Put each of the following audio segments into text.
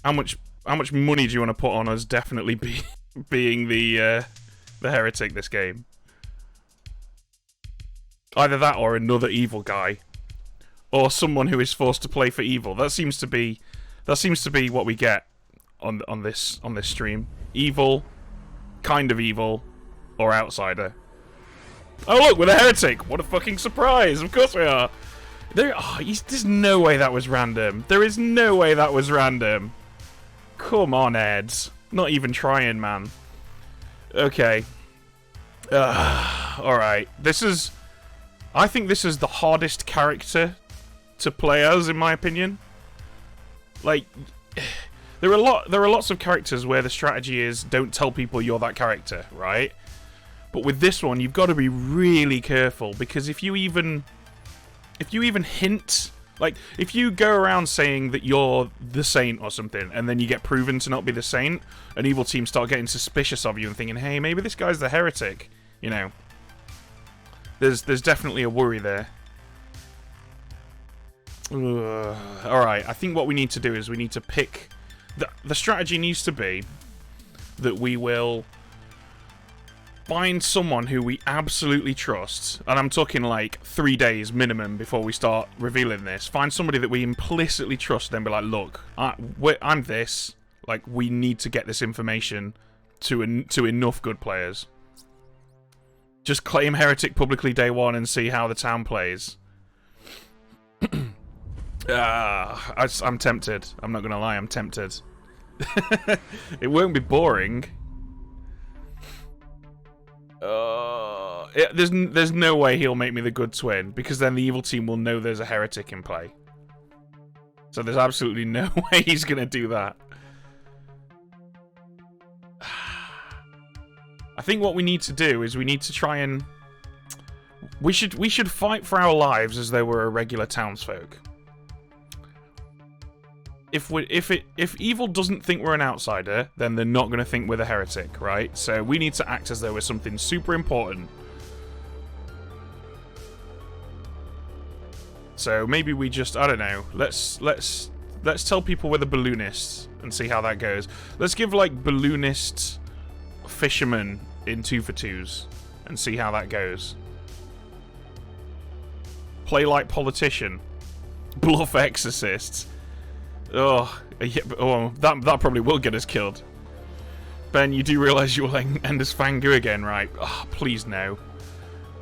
How much money do you want to put on us definitely being the heretic this game? Either that or another evil guy, or someone who is forced to play for evil. That seems to be what we get on this stream. Evil, kind of evil, or outsider. Oh look, we're the heretic! What a fucking surprise! Of course we are. There's no way that was random. There is no way that was random. Come on, Edd. Not even trying, man. Okay. Alright. I think this is the hardest character to play as, in my opinion. Like, there are lots of characters where the strategy is don't tell people you're that character, right? But with this one, you've got to be really careful, because if you even hint, like, if you go around saying that you're the saint or something, and then you get proven to not be the saint, an evil team start getting suspicious of you and thinking, hey, maybe this guy's the heretic, you know. There's definitely a worry there. Alright, I think what we need to do is we need to pick... The strategy needs to be that we will find someone who we absolutely trust, and I'm talking like 3 days minimum before we start revealing this. Find somebody that we implicitly trust, then be like, look, I'm this. Like, we need to get this information to enough good players. Just claim heretic publicly day one and see how the town plays. I'm tempted. I'm not gonna lie, I'm tempted. It won't be boring. There's no way he'll make me the good twin, because then the evil team will know there's a heretic in play. So there's absolutely no way he's gonna do that. I think what we need to do is we need to try and... We should fight for our lives as though we're a regular townsfolk. If evil doesn't think we're an outsider, then they're not going to think we're the heretic, right? So we need to act as though we're something super important. So maybe we just, I don't know, let's tell people we're the balloonists and see how that goes. Let's give like balloonist fisherman in 2 for 2s and see how that goes. Play like politician. Bluff exorcists. Oh, yeah, that probably will get us killed. Ben, you do realise you will end as Fangu again, right? Oh, please no.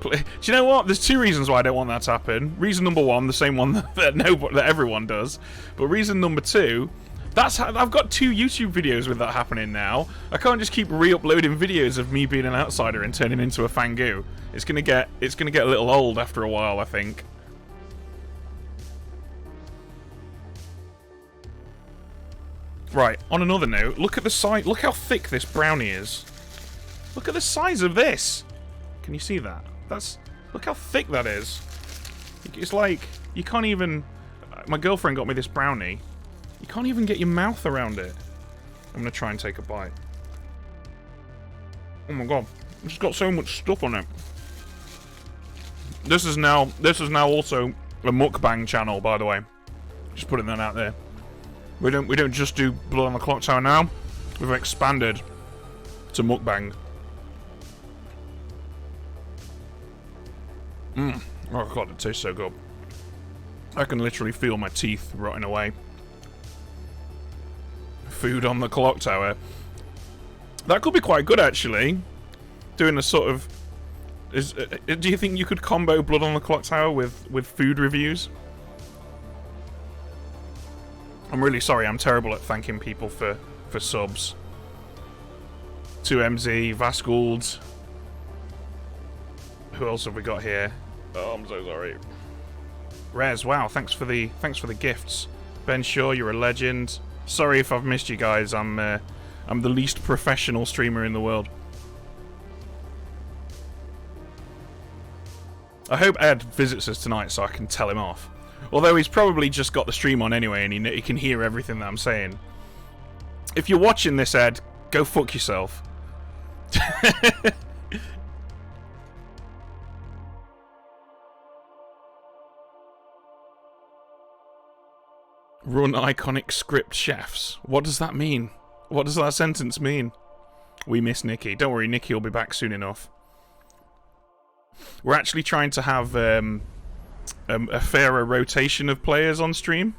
Do you know what? There's 2 reasons why I don't want that to happen. Reason number 1, the same one that everyone does. But reason number 2, I've got 2 YouTube videos with that happening now. I can't just keep re-uploading videos of me being an outsider and turning into a Fangu. It's gonna get a little old after a while, I think. Right, on another note, look at the size. Look how thick this brownie is. Look at the size of this. Can you see that? Look how thick that is. It's like you can't even. My girlfriend got me this brownie. You can't even get your mouth around it. I'm gonna try and take a bite. Oh my god, it's got so much stuff on it. This is now also a mukbang channel, by the way. Just putting that out there. We don't just do Blood on the Clock Tower now. We've expanded to mukbang. Oh god, it tastes so good. I can literally feel my teeth rotting away. Food on the clock tower. That could be quite good, actually. Doing a sort of... do you think you could combo Blood on the Clock Tower with food reviews? I'm really sorry, I'm terrible at thanking people for subs. 2MZ, Vasculd. Who else have we got here? Oh, I'm so sorry. Rez, wow, thanks for the gifts. Ben Shaw, you're a legend. Sorry if I've missed you guys. I'm the least professional streamer in the world. I hope Edd visits us tonight so I can tell him off. Although he's probably just got the stream on anyway and he can hear everything that I'm saying. If you're watching this, Edd, go fuck yourself. Run iconic script chefs. What does that mean? What does that sentence mean? We miss Nikki. Don't worry, Nikki will be back soon enough. We're actually trying to have a fairer rotation of players on stream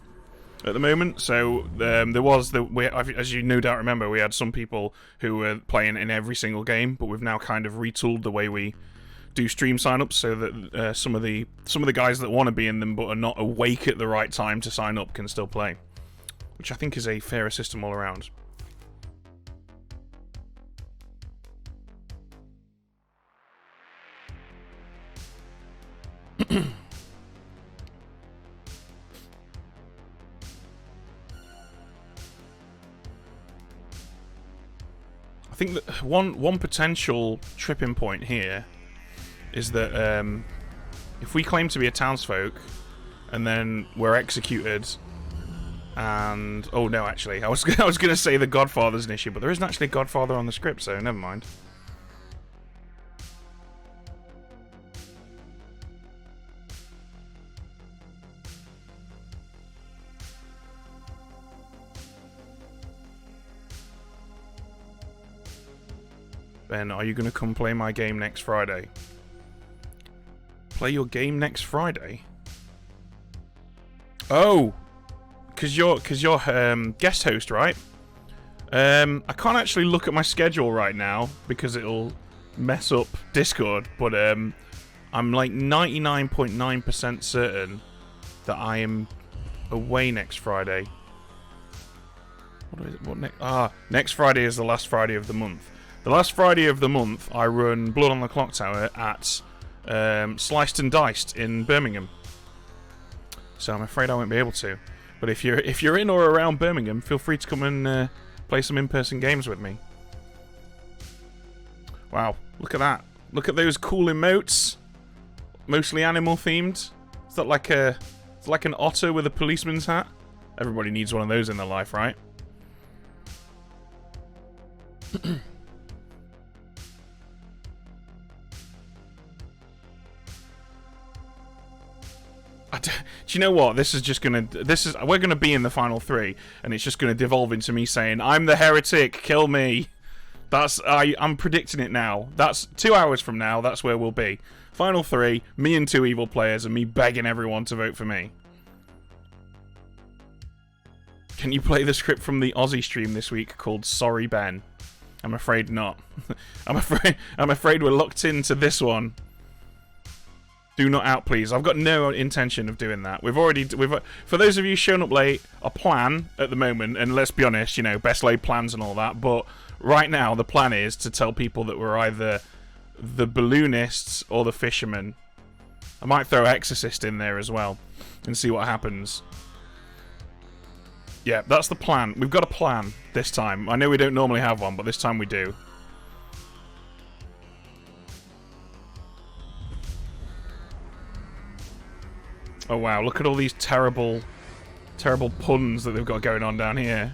at the moment. So as you no doubt remember, we had some people who were playing in every single game, but we've now kind of retooled the way we do stream sign-ups so that some of the guys that want to be in them but are not awake at the right time to sign up can still play, which I think is a fairer system all around. I think that one potential tripping point here is that if we claim to be a townsfolk and then we're executed, and oh no, actually, I was going to say the Godfather's an issue, but there isn't actually a Godfather on the script, so never mind. Ben, are you going to come play my game next Friday? Play your game next Friday? Oh, because you're guest host, right? I can't actually look at my schedule right now because it'll mess up Discord, but I'm like 99.9% certain that I am away next Friday. What is it? What next? Next Friday is the last Friday of the month. The last Friday of the month, I run Blood on the Clock Tower at Sliced and Diced in Birmingham. So I'm afraid I won't be able to. But if you're in or around Birmingham, feel free to come and play some in-person games with me. Wow, look at that! Look at those cool emotes. Mostly animal themed. Is that like an otter with a policeman's hat? Everybody needs one of those in their life, right? Do you know what? We're gonna be in the final three, and it's just gonna devolve into me saying, "I'm the heretic, kill me." I'm predicting it now. That's 2 hours from now. That's where we'll be. Final three, me and two evil players, and me begging everyone to vote for me. Can you play the script from the Aussie stream this week called "Sorry Ben"? I'm afraid not. I'm afraid we're locked into this one. Do not out, please. I've got no intention of doing that. For those of you showing up late, a plan at the moment, and let's be honest, you know, best laid plans and all that, but right now the plan is to tell people that we're either the balloonists or the fishermen. I might throw Exorcist in there as well and see what happens. Yeah, that's the plan. We've got a plan this time. I know we don't normally have one, but this time we do. Oh wow, look at all these terrible puns that they've got going on down here.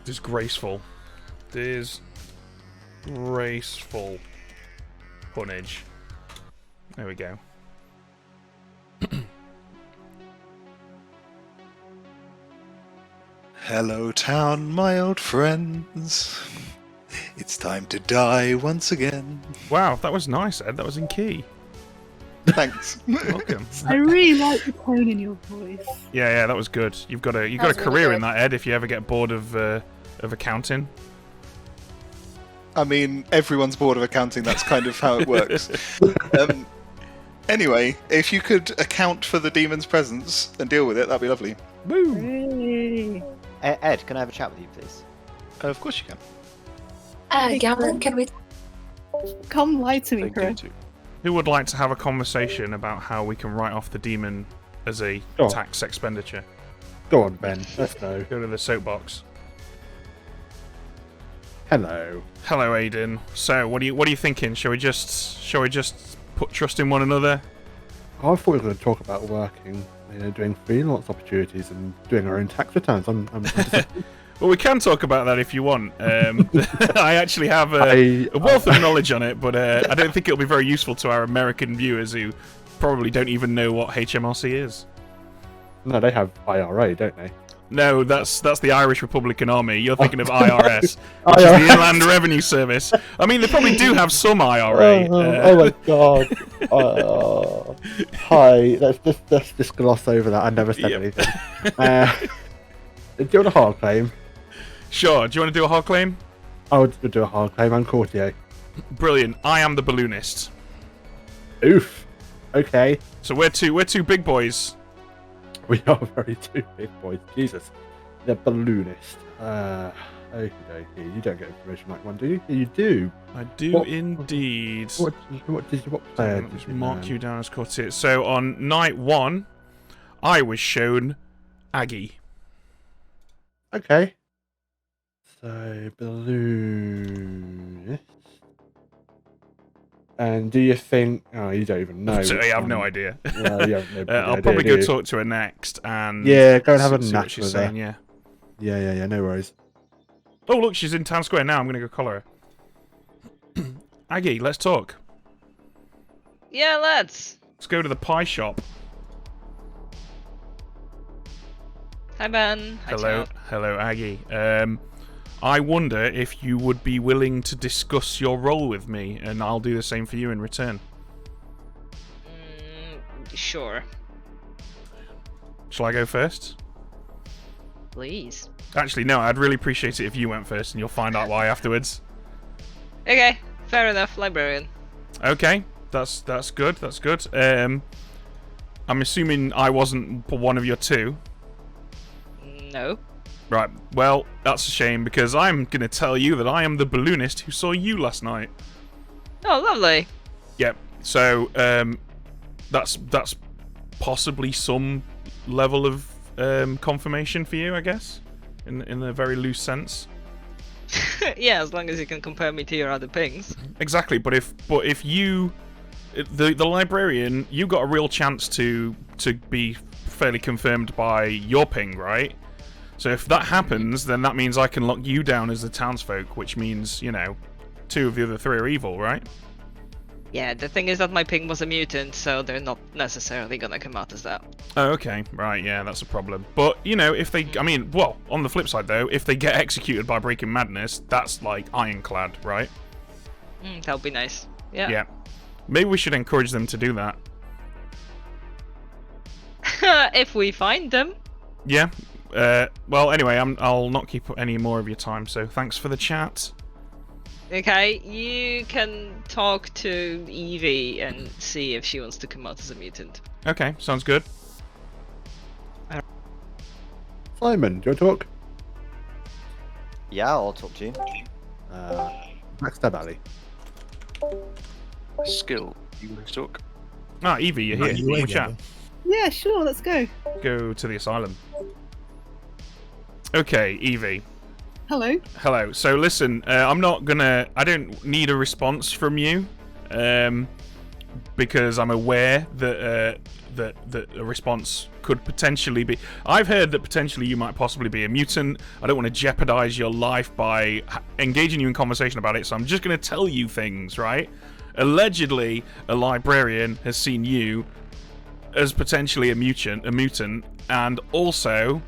Disgraceful. Disgraceful punnage. There we go. Hello town, my old friends. It's time to die once again. Wow, that was nice, Ed. That was in key. Thanks. Welcome. I really like the tone in your voice. Yeah, that was good. You've got a career in that, Ed. If you ever get bored of accounting. I mean, everyone's bored of accounting. That's kind of how it works. Anyway, if you could account for the demon's presence and deal with it, that'd be lovely. Woo! Hey. Ed, can I have a chat with you, please? Of course you can. Gavin, can we? Come lie to me, Thank you Chris. too. Who would like to have a conversation about how we can write off the demon as a tax expenditure? Go on, Ben. Let's go. Go to the soapbox. Hello. Hello, Aiden. So, what are you thinking? Shall we just put trust in one another? I thought we were going to talk about working, doing freelance opportunities and doing our own tax returns. I'm just... Well, we can talk about that if you want. I actually have a wealth of knowledge on it, but I don't think it'll be very useful to our American viewers who probably don't even know what HMRC is. No, they have IRA, don't they? No, that's the Irish Republican Army. You're thinking of IRS, which is the Inland Revenue Service. I mean, they probably do have some IRA. Oh my god. Hi, let's just gloss over that. I never said anything. Do you want a hard claim? Sure. Do you want to do a hard claim? I would do a hard claim. I'm courtier. Brilliant. I am the balloonist. Oof. Okay. So we're two big boys. We are very two big boys. Jesus. The balloonist. Okie dokie. You don't get information like one, do you? You do. I do What- indeed. What player Let me did just you mark learn? you down as courtier. So on night 1, I was shown Aggie. Okay. So, balloonist. And do you think... Oh, you don't even know. So which I have no one. idea. Well, you have no bloody I'll idea, probably do go you? talk to her next and Yeah, go and have a see nap what she's with her. saying. Yeah. Yeah, no worries. Oh look, she's in town square now. I'm gonna go collar her. Aggie, let's talk. Yeah, let's. Let's go to the pie shop. Hi, Ben. Hi, Hello, Chad. hello, Aggie. I wonder if you would be willing to discuss your role with me, and I'll do the same for you in return. Sure. Shall I go first? Please. Actually, no. I'd really appreciate it if you went first, and you'll find out why afterwards. Okay, fair enough, librarian. Okay, that's good. That's good. I'm assuming I wasn't one of your two. No. Right, well, that's a shame, because I'm going to tell you that I am the balloonist who saw you last night. Oh, lovely. Yep, so, that's possibly some level of confirmation for you, I guess, in a very loose sense. Yeah, as long as you can compare me to your other pings. Exactly, but if you... The librarian, you got a real chance to be fairly confirmed by your ping, right? So if that happens, then that means I can lock you down as the townsfolk, which means, you know, 2 of the other 3 are evil, right? Yeah, the thing is that my ping was a mutant, so they're not necessarily gonna come out as that. Oh, okay. Right, yeah, that's a problem. But, you know, if they... I mean, well, on the flip side, though, if they get executed by Breaking Madness, that's, like, ironclad, right? That would be nice. Yeah. Yeah. Maybe we should encourage them to do that. If we find them. Yeah. Well, anyway, I'll not keep any more of your time, so thanks for the chat. Okay, you can talk to Evie and see if she wants to come out as a mutant. Okay, sounds good. Simon, do you want to talk? Yeah, I'll talk to you. Backstab alley. Skill. You want to talk? Ah, Evie, you're here. You want to chat? Yeah, sure, let's go. Go to the asylum. Okay, Evie. Hello. Hello. So listen, I don't need a response from you, because I'm aware that a response could potentially be... I've heard that potentially you might possibly be a mutant. I don't want to jeopardize your life by engaging you in conversation about it, so I'm just going to tell you things, right? Allegedly, a librarian has seen you as potentially a mutant, and also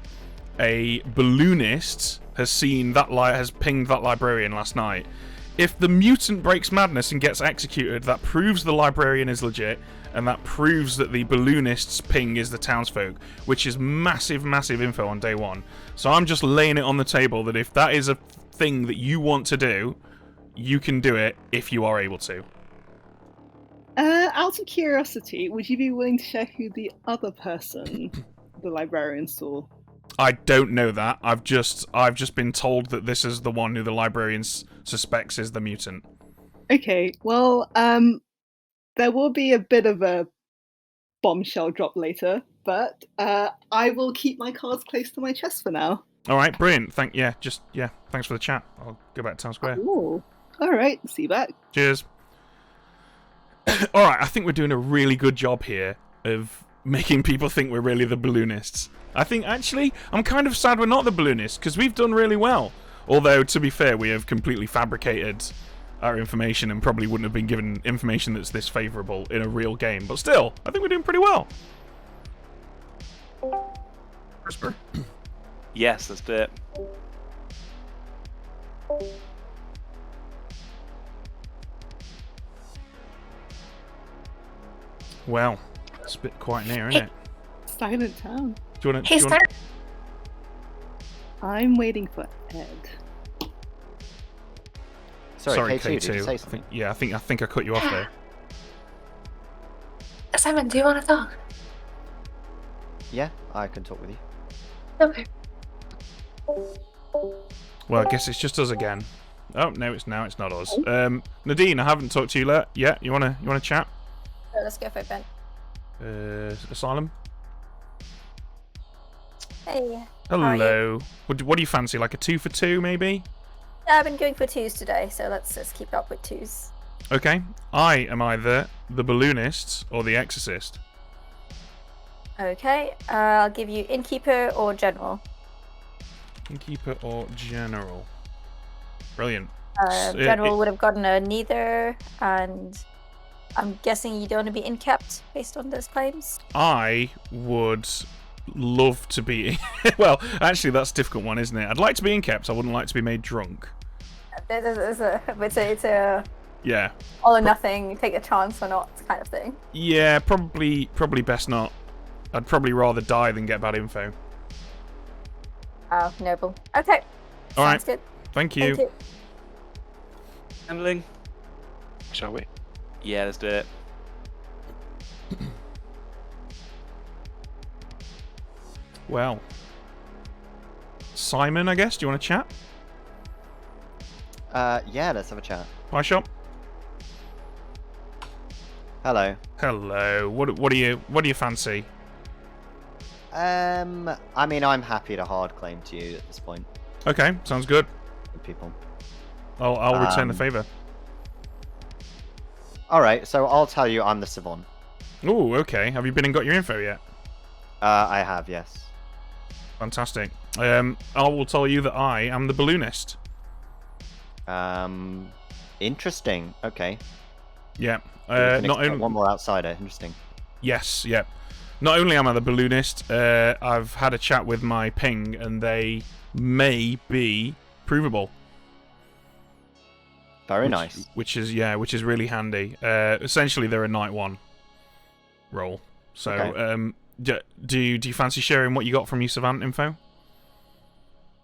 a balloonist has seen that has pinged that librarian last night. If the mutant breaks madness and gets executed, that proves the librarian is legit, and that proves that the balloonist's ping is the townsfolk, which is massive, massive info on day 1. So I'm just laying it on the table that if that is a thing that you want to do, you can do it if you are able to. Out of curiosity, would you be willing to share who the other person the librarian saw? I don't know that. I've just been told that this is the one who the librarian suspects is the mutant. Okay, well, there will be a bit of a bombshell drop later, but I will keep my cards close to my chest for now. All right, brilliant. Thanks for the chat. I'll go back to Town Square. Cool. All right, see you back. Cheers. All right, I think we're doing a really good job here of making people think we're really the balloonists. I think, actually, I'm kind of sad we're not the balloonists, because we've done really well. Although, to be fair, we have completely fabricated our information and probably wouldn't have been given information that's this favourable in a real game. But still, I think we're doing pretty well. Whisper. Yes, let's do it. Well, it's a bit quite near, isn't it? Silent town. Do you want Hey, to? I'm waiting for Ed. Sorry, K2, K2. did you say I something? think I cut you off there. Simon, do you want to talk? Yeah, I can talk with you. Okay. Well, I guess it's just us again. Oh no, it's not us. Nadine, I haven't talked to you yet. You wanna chat? Let's go for it, Ben. Asylum. Hey. How are Hello. What do you fancy? Like a 2 for 2, maybe? Yeah, I've been going for 2s today, so let's just keep up with 2s. Okay. I am either the balloonist or the exorcist. Okay, I'll give you Innkeeper or General. Innkeeper or general? Brilliant. General would have gotten a neither, and I'm guessing you don't want to be inkept based on those claims. I would love to be. Well, actually, that's a difficult one, isn't it? I'd like to be inkept. I wouldn't like to be made drunk. It's a Yeah. all or nothing, take a chance or not kind of thing. Yeah, probably best not. I'd probably rather die than get bad info. Oh, noble. Okay. All right. Sounds good. Thank you. Thank you. Handling. Shall we? Yeah, let's do it. Well, Simon, I guess. Do you want to chat? Yeah, let's have a chat. Hi, shop. Hello. Hello. What do you fancy? I mean, I'm happy to hard claim to you at this point. Okay, sounds good. Good people. I'll return the favor. All right, so I'll tell you I'm the Savant. Oh, okay. Have you been and got your info yet? I have, yes. Fantastic. I will tell you that I am the balloonist. Interesting. Okay. Yeah. So we can Not expect only one more outsider. Interesting. Yes. Yeah. Not only am I the balloonist, I've had a chat with my ping, and they may be provable. Very nice. Which is really handy. Essentially, they're a night 1 roll. So, Okay. do you fancy sharing what you got from your Savant info?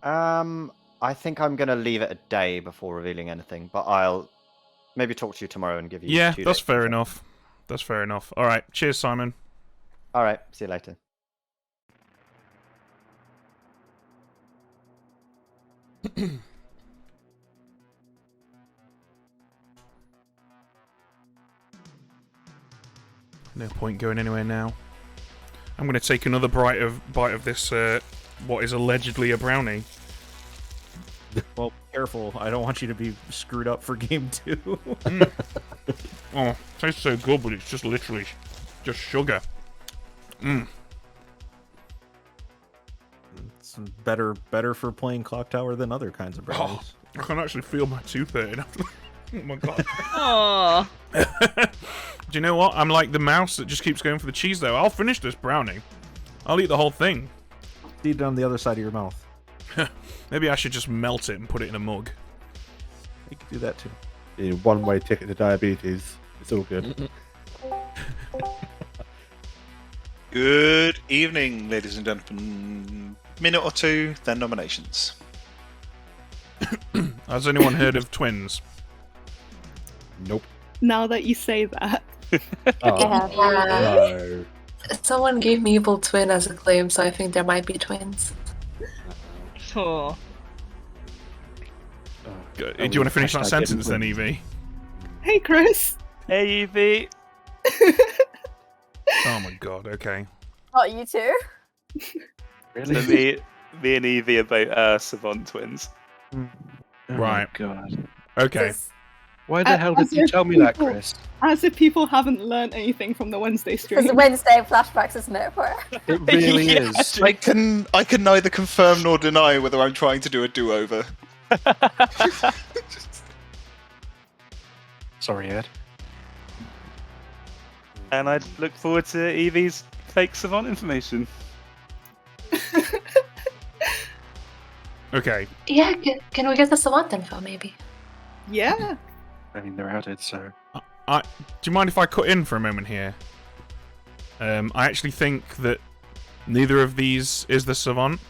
I think I'm gonna leave it a day before revealing anything, but I'll maybe talk to you tomorrow and give you. Yeah, 2 that's days. fair enough. That's fair enough. All right. Cheers, Simon. All right. See you later. No point going anywhere now. I'm going to take another bite of this, what is allegedly a brownie. Well, careful. I don't want you to be screwed up for game 2. Oh, tastes so good, but it's just literally just sugar. It's better for playing Clock Tower than other kinds of brownies. I can actually feel my tooth hurting. Oh my god. Oh. Do you know what? I'm like the mouse that just keeps going for the cheese, though. I'll finish this brownie. I'll eat the whole thing. Eat it on the other side of your mouth. Maybe I should just melt it and put it in a mug. You can do that too. A one-way ticket to diabetes. It's all good. Good evening, ladies and gentlemen. Minute or two, then nominations. Has anyone heard of twins? Nope. Now that you say that. Oh, Yeah. no. Someone gave me evil twin as a claim, so I think there might be twins. Oh. Do you want to finish that sentence then, Evie? Hey, Chris. Hey, Evie. Oh my god, okay. Not you two. So me and Evie are both Savant twins. Right. God. Okay. Just- Why the hell did as you if tell me that, people- Chris? As if people haven't learned anything from the Wednesday It's stream. Wednesday flashbacks, isn't it? It really Yes, is. I can neither confirm nor deny whether I'm trying to do a do-over. Sorry, Ed. And I look forward to Evie's fake Savant information. Okay. Yeah, can we get the savant info, maybe? Yeah. I mean, they're outed, so. Do you mind if I cut in for a moment here? I actually think that neither of these is the savant.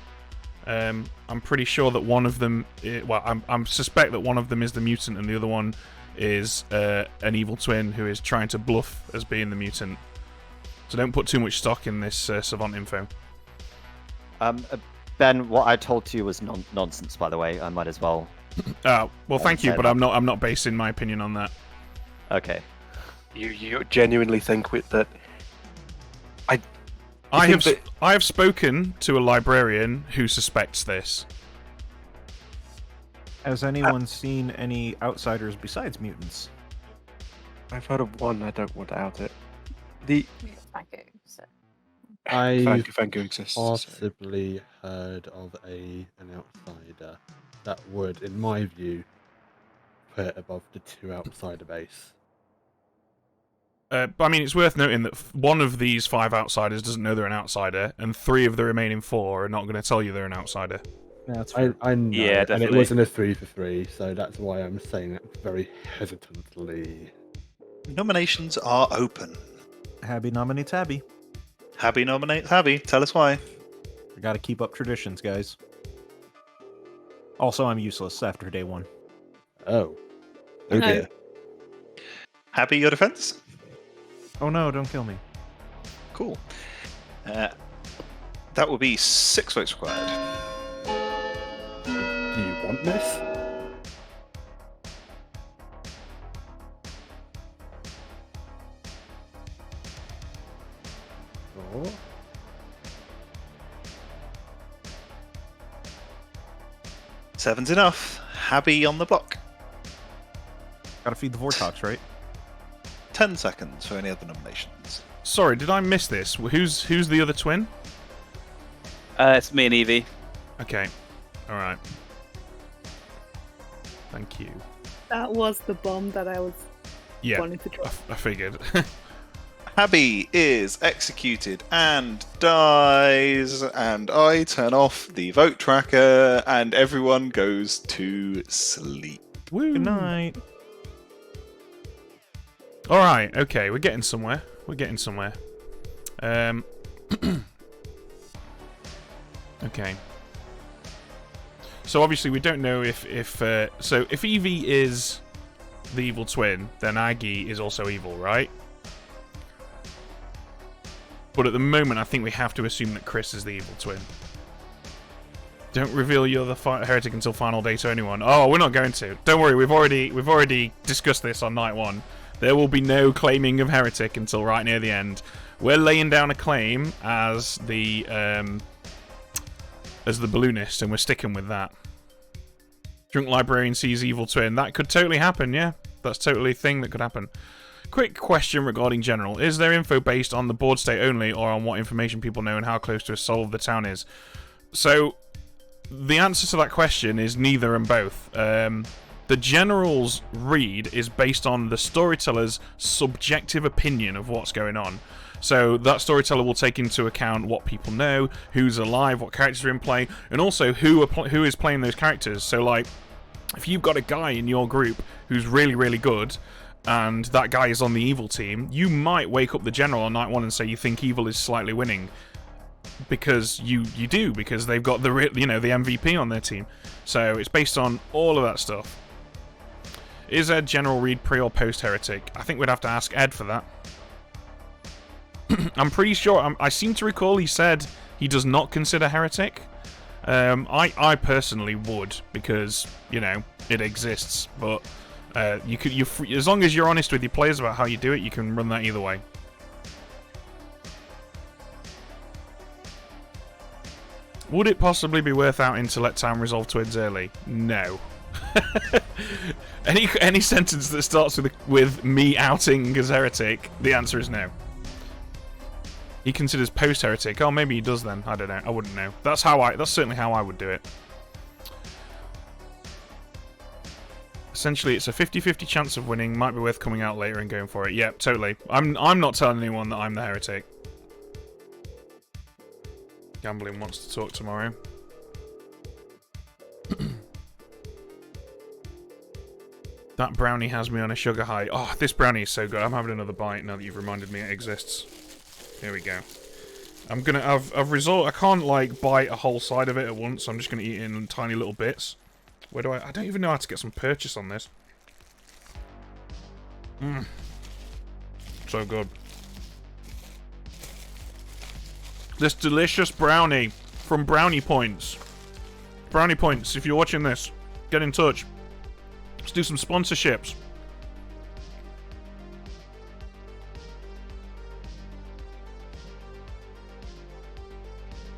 I'm pretty sure that one of them. I suspect that one of them is the mutant, and the other one is an evil twin who is trying to bluff as being the mutant. So don't put too much stock in this savant info. Ben, what I told to you was nonsense, by the way. I might as well. Well, thank you, but I'm not basing my opinion on that. Okay. You genuinely think that? I have spoken to a librarian who suspects this. Has anyone seen any outsiders besides mutants? I've heard of one. I don't want to out it. I've Fango exists. possibly heard of an outsider that would, in my view, put it above the 2 outsider base. But I mean, it's worth noting that one of these 5 outsiders doesn't know they're an outsider, and 3 of the remaining 4 are not going to tell you they're an outsider. That's I know, and it definitely. wasn't a 3 for 3, so that's why I'm saying it very hesitantly. Nominations are open. Habby nominates Habby. Habby nominates Habby. Tell us why. We gotta keep up traditions, guys. Also, I'm useless after day 1. Oh. No. Dear. Habby, your defense? Oh no, don't kill me. Cool. That will be 6 votes required. Do you want this? Oh. Seven's enough. Habby on the block. Gotta feed the Vortox, right? 10 seconds for any other nominations. Sorry, did I miss this? Who's the other twin? It's me and Evie. Okay. Alright. Thank you. That was the bomb that I was Yeah, wanting to drop. I figured. Habby is executed and dies, and I turn off the vote tracker, and everyone goes to sleep. Woo. Good night. Alright, okay, we're getting somewhere. Okay. So obviously we don't know if Evie is the evil twin, then Aggie is also evil, right? But at the moment, I think we have to assume that Chris is the evil twin. Don't reveal you're the heretic until final day to anyone. Oh, we're not going to. Don't worry, we've already discussed this on night 1. There will be no claiming of heretic until right near the end. We're laying down a claim as the balloonist, and we're sticking with that. Drunk librarian sees evil twin. That could totally happen, yeah. That's totally a thing that could happen. Quick question regarding general. Is there info based on the board state only, or on what information people know and how close to a solve the town is? So, the answer to that question is neither and both. The general's read is based on the storyteller's subjective opinion of what's going on. So that storyteller will take into account what people know, who's alive, what characters are in play, and also who is playing those characters. So, like, if you've got a guy in your group who's really, really good, and that guy is on the evil team, you might wake up the general on night 1 and say you think evil is slightly winning. Because you do, because they've got the MVP on their team. So it's based on all of that stuff. Is Edd general read pre or post heretic? I think we'd have to ask Edd for that. I'm pretty sure. I seem to recall he said he does not consider heretic. I personally would, because it exists. But as long as you're honest with your players about how you do it, you can run that either way. Would it possibly be worth outing to let town resolve twins early? No. Any sentence that starts with me outing as heretic, the answer is no. He considers post heretic. Oh, maybe he does then. I don't know. I wouldn't know. That's certainly how I would do it. Essentially, it's a 50-50 chance of winning. Might be worth coming out later and going for it. Yep, totally. I'm not telling anyone that I'm the heretic. Gambling wants to talk tomorrow. That brownie has me on a sugar high. Oh, this brownie is so good. I'm having another bite now that you've reminded me it exists. Here we go. I'm gonna. I've resolved. I can't like bite a whole side of it at once. So I'm just gonna eat it in tiny little bits. Where do I don't even know how to get some purchase on this. Mmm. So good. This delicious brownie from Brownie Points. Brownie Points, if you're watching this, get in touch. Let's do some sponsorships.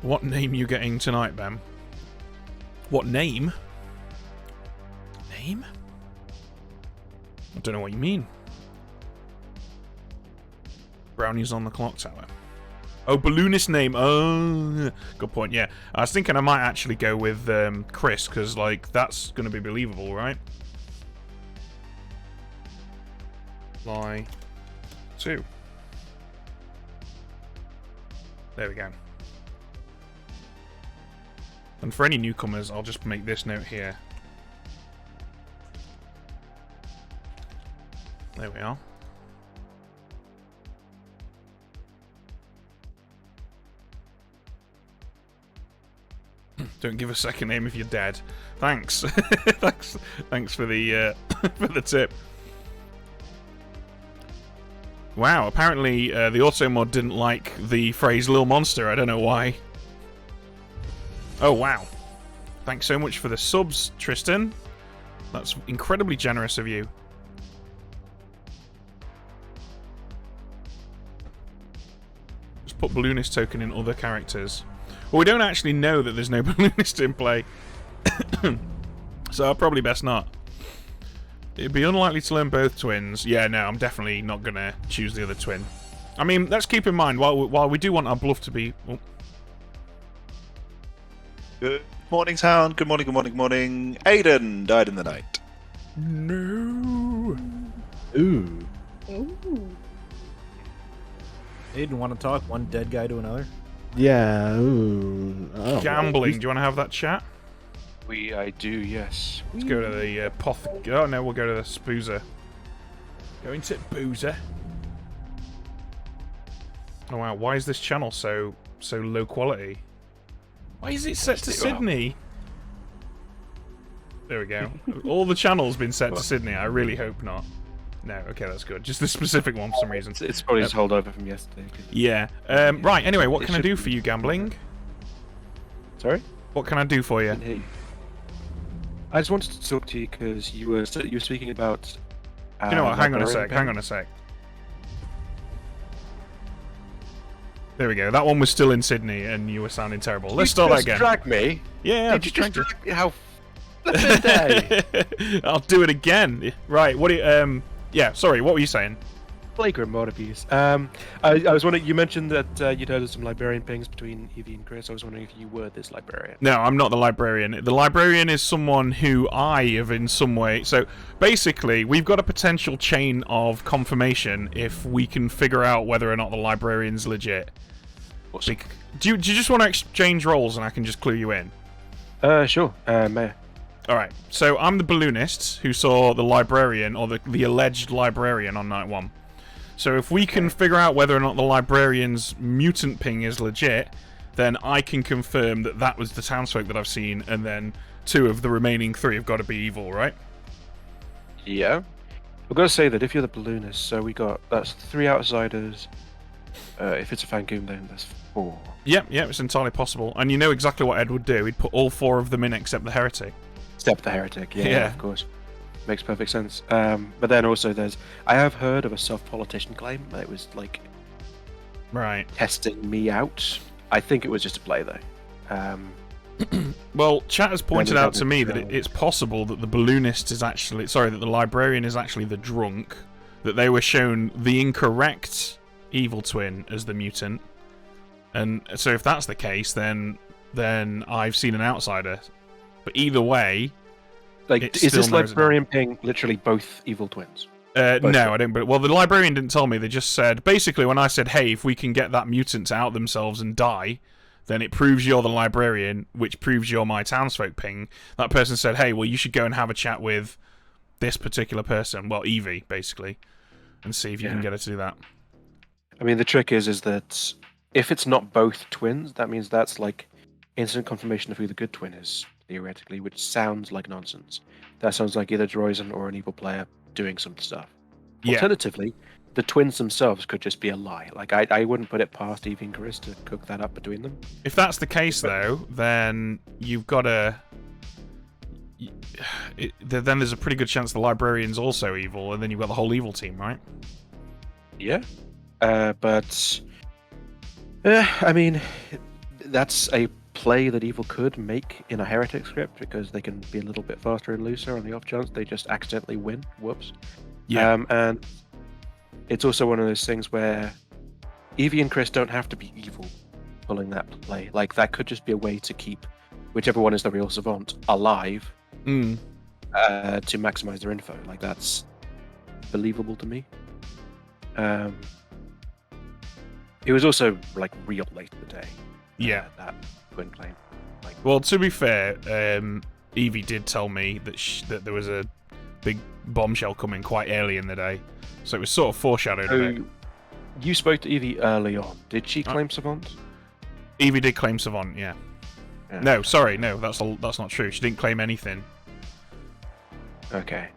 What name you getting tonight, Bam? What name? Name? I don't know what you mean. Brownies on the clock tower. Oh, balloonist name. Oh, good point. Yeah, I was thinking I might actually go with Chris because, like, that's going to be believable, right? Lie 2. There we go. And for any newcomers, I'll just make this note here. There we are. Don't give a second name if you're dead. Thanks. Thanks for the for the tip. Wow, apparently the auto mod didn't like the phrase "Lil Monster." I don't know why. Oh wow! Thanks so much for the subs, Tristan. That's incredibly generous of you. Just put balloonist token in other characters. Well, we don't actually know that there's no balloonist in play, so probably best not. It'd be unlikely to learn both twins. Yeah, no, I'm definitely not gonna choose the other twin. I mean, let's keep in mind while we do want our bluff to be. Oh. Good morning, town. Good morning, good morning, good morning. Aiden died in the night. No. Ooh. Ooh. Aiden, want to talk? One dead guy to another? Yeah. Ooh. Oh, Gambling. Do you want to have that chat? I do, yes. Let's go to the Oh no, we'll go to the Spoozer. Going to Boozer. Oh wow, why is this channel so low quality? Why is it set to Sydney? There we go. All the channels been set to Sydney. I really hope not. No, okay, that's good. Just the specific one for some reason. It's probably just holdover from yesterday. Yeah. Right. Anyway, what can I do for you, Gambling? Sorry? What can I do for you? I just wanted to talk to you because you were speaking about. You know what? Hang on a sec. Hang on a sec. There we go. That one was still in Sydney, and you were sounding terrible. Let's start that again. Drag me? Yeah. Did you just drag me? How flippin' day? I'll do it again. Right. What do you? Yeah. Sorry. What were you saying? Flagrant mod abuse. I was wondering. You mentioned that you'd heard of some librarian pings between Evie and Chris. I was wondering if you were this librarian. No, I'm not the librarian. The librarian is someone who I have in some way. So basically, we've got a potential chain of confirmation if we can figure out whether or not the librarian's legit. Do you just want to exchange roles and I can just clue you in? Sure. Mayor. Alright, so I'm the balloonist who saw the librarian, or the alleged librarian on night 1. So if we can figure out whether or not the librarian's mutant ping is legit, then I can confirm that that was the townsfolk that I've seen, and then 2 of the remaining 3 have got to be evil, right? Yeah. I've got to say that if you're the balloonist, so that's 3 outsiders. If it's a Fangoon, then there's 4. Yep, it's entirely possible. And you know exactly what Ed would do. He'd put all 4 of them in except the heretic. Except the heretic, yeah, of course. Makes perfect sense. But then also I have heard of a self-politician claim that it was like testing me out. I think it was just a play though. Well, chat has pointed out to me that it's possible that the balloonist is actually that the librarian is actually the drunk, that they were shown the incorrect evil twin as the mutant, and so if that's the case, then I've seen an outsider. But either way, is this librarian ping literally both evil twins? No, I don't. But well, the librarian didn't tell me. They just said basically when I said, "Hey, if we can get that mutant to out themselves and die," then it proves you're the librarian, which proves you're my townsfolk ping. That person said, hey, well, you should go and have a chat with this particular person, well, Evie, basically, and see if you can get her to do that. I mean, the trick is that if it's not both twins, that means that's like instant confirmation of who the good twin is, theoretically, which sounds like nonsense. That sounds like either Droizen or an evil player doing some stuff. Yeah. Alternatively, the twins themselves could just be a lie. Like, I wouldn't put it past Evie and Chris to cook that up between them. If that's the case, though, then you've got to... Then there's a pretty good chance the librarian's also evil, and then you've got the whole evil team, right? Yeah. But... I mean, that's a play that evil could make in a heretic script, because they can be a little bit faster and looser on the off chance they just accidentally win. Whoops. Yeah. And it's also one of those things where Evie and Chris don't have to be evil pulling that play. Like, that could just be a way to keep whichever one is the real savant alive to maximize their info. Like, that's believable to me. It was also, like, real late in the day. Yeah. That twin claim. Like, well, to be fair, Evie did tell me that that there was a big bombshell coming quite early in the day. So it was sort of foreshadowed a bit. You spoke to Evie early on. Did she claim savant? Evie did claim savant, yeah. No, sorry, no, that's not true. She didn't claim anything. Okay.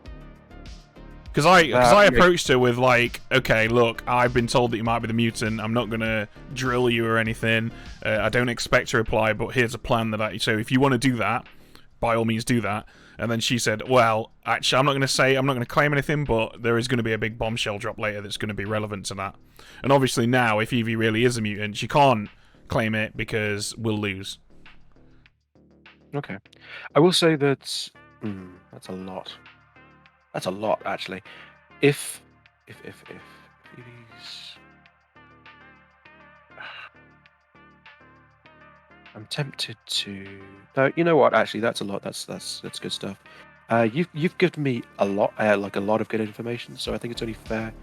Because I approached her with, like, okay, look, I've been told that you might be the mutant. I'm not going to drill you or anything. I don't expect a reply, but here's a plan so if you want to do that, by all means do that. And then she said, well, actually, I'm not going to claim anything, but there is going to be a big bombshell drop later that's going to be relevant to that. And obviously now, if Evie really is a mutant, she can't claim it because we'll lose. Okay. I will say that... that's a lot. That's a lot, actually. If Evie's... I'm tempted to... No, you know what? Actually, that's a lot. That's good stuff. You've given me a lot, like a lot of good information. So I think it's only fair.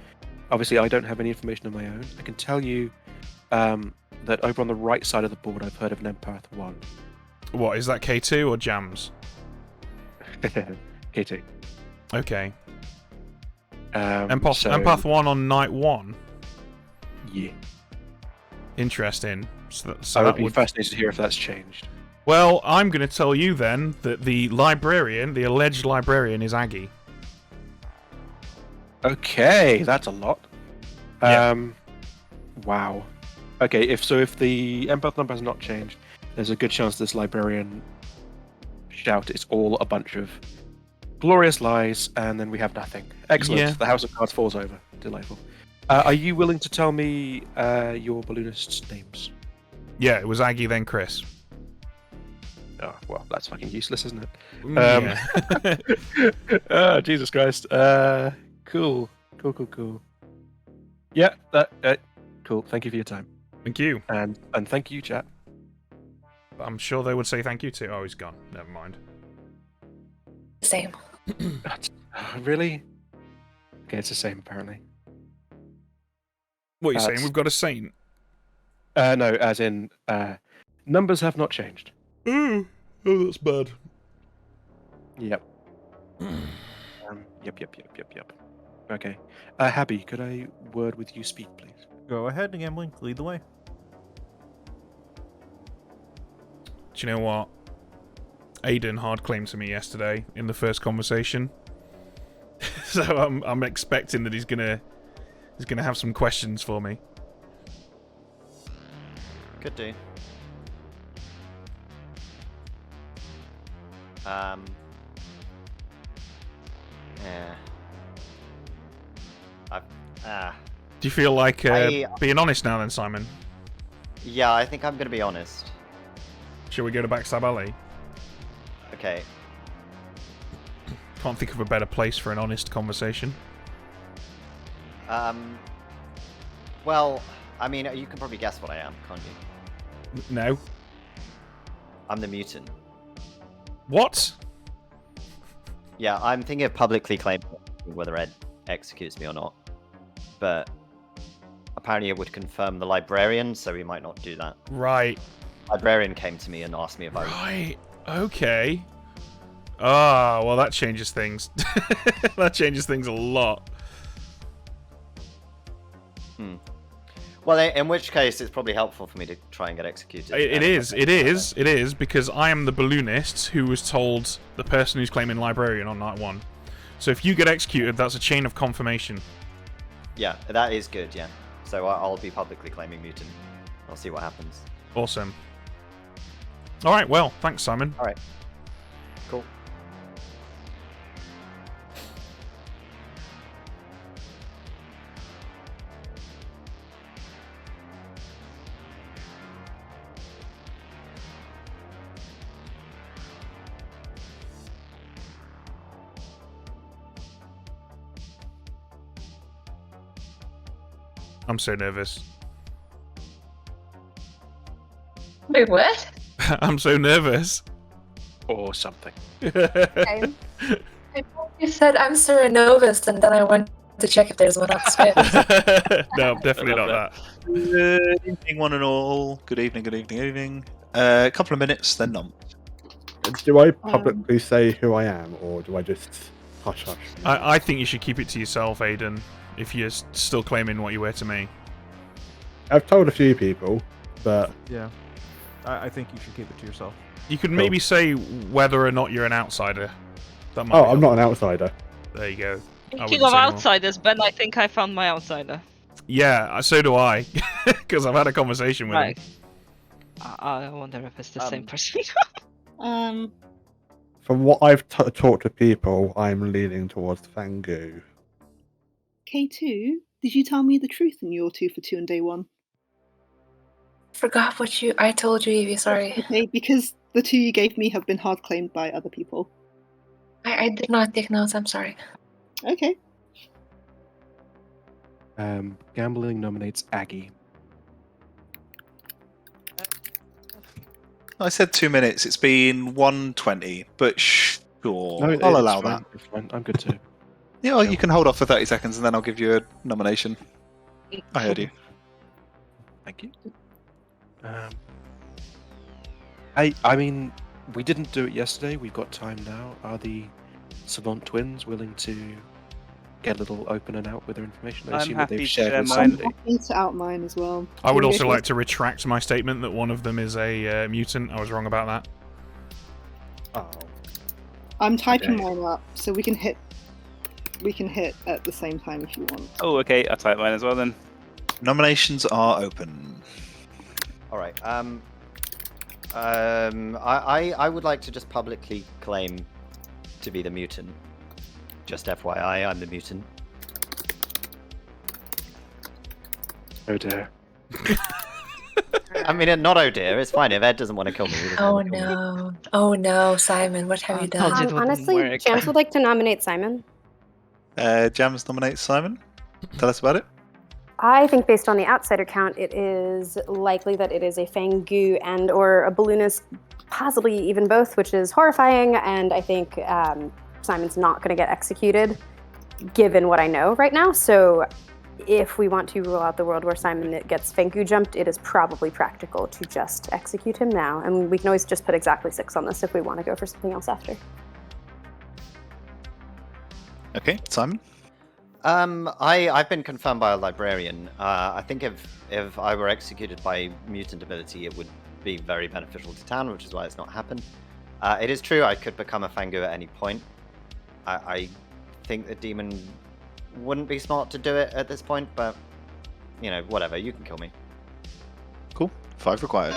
Obviously, I don't have any information of my own. I can tell you that over on the right side of the board, I've heard of an Empath 1. What is that? K2 or Jams? K2. Okay. So... Empath 1 on night 1. Yeah. Interesting. So I would be fascinated to hear if that's changed. Well, I'm going to tell you then that the librarian, the alleged librarian, is Aggie. Okay, that's a lot. Yeah. Wow. Okay, if the empath number has not changed, there's a good chance this librarian shout it's all a bunch of glorious lies, and then we have nothing. Excellent. Yeah. The House of Cards falls over. Delightful. Are you willing to tell me your balloonists' names? Yeah, it was Aggie, then Chris. Oh, well, that's fucking useless, isn't it? Yeah. Oh, Jesus Christ. Cool. Yeah, cool. Thank you for your time. Thank you. And thank you, chat. I'm sure they would say thank you too. Oh, he's gone. Never mind. Same. Really? Okay, it's the same, apparently. What are you saying? We've got a saint? No, as in, numbers have not changed. Oh, that's bad. Yep. Yep. Okay. Habby, could I word with you speak, please? Go ahead, Gambling. Lead the way. Do you know what? Aiden hard claimed to me yesterday in the first conversation. So I'm expecting that he's gonna have some questions for me. Could do. Yeah. Do you feel like being honest now then, Simon? Yeah, I think I'm going to be honest. Shall we go to Backstab Alley? Okay. Can't think of a better place for an honest conversation. Well, I mean, you can probably guess what I am, can't you? No. I'm the mutant. What? Yeah, I'm thinking of publicly claiming whether Ed executes me or not. But apparently it would confirm the librarian, so we might not do that. Right. librarian came to me and asked me if I was... Right. Okay. Ah, well, that changes things. That changes things a lot. Well, in which case, it's probably helpful for me to try and get executed. It is, because I am the balloonist who was told the person who's claiming librarian on night 1. So if you get executed, that's a chain of confirmation. Yeah, that is good, yeah. So I'll be publicly claiming mutant. I'll see what happens. Awesome. Alright, well, thanks, Simon. Alright. Cool. I'm so nervous. Wait, what? I'm so nervous. Or something. I thought you said I'm Serenovus, and then I went to check if there's one upstairs. No, definitely not that. Good evening, one and all. Good evening, good evening, good evening. A couple of minutes, then none. Do I publicly say who I am, or do I just hush hush? I think you should keep it to yourself, Aiden, if you're still claiming what you were to me. I've told a few people, but... Yeah. I think you should keep it to yourself. You could maybe say whether or not you're an outsider. That might Oh, be I'm not an outsider. There you go. Speaking of outsiders, Ben, I think I found my outsider. Yeah, so do I. Because I've had a conversation with him. I wonder if it's the same person. From what I've talked to people, I'm leaning towards Fangu. K2, did you tell me the truth in your 2 for 2 on day 1? Forgot what I told you, Evie, sorry. Okay, because the 2 you gave me have been hard claimed by other people. I did not take notes, I'm sorry. Okay. Gambling nominates Aggie. I said 2 minutes. It's been 1:20, but sure, No, I'll it's allow fine, that. it's fine. I'm good too. Yeah, well, you can hold off for 30 seconds, and then I'll give you a nomination. I heard you. Thank you. I mean, we didn't do it yesterday. We've got time now. Are the Savant twins willing to get a little open and out with their information? I I'm assume that happy they've to shared share with mine. I'm somebody. happy to out mine as well. I would also Curious like to retract my statement that one of them is a mutant. I was wrong about that. Oh. I'm typing Okay. mine up, so we can hit. We can hit at the same time if you want. Oh, okay. I'll type mine as well then. Nominations are open. All right. I would like to just publicly claim to be the mutant. Just FYI, I'm the mutant. Oh dear. I mean, not oh dear. It's fine if Ed doesn't want to kill me. he doesn't Oh want to kill me. no. Oh no, Simon, what have you told done? you. It wouldn't Honestly, work. Jams would like to nominate Simon. Jams nominates Simon. Tell us about it. I think based on the outsider count, it is likely that it is a Fangu and or a balloonist, possibly even both, which is horrifying. And I think Simon's not going to get executed, given what I know right now. So if we want to rule out the world where Simon gets Fangu jumped, it is probably practical to just execute him now. And we can always just put exactly 6 on this if we want to go for something else after. Okay, Simon. I've been confirmed by a librarian. I think if I were executed by mutant ability, it would be very beneficial to town, which is why it's not happened. It is true I could become a Fangu at any point. I think the demon wouldn't be smart to do it at this point, but you know, whatever. You can kill me. Cool. 5 required.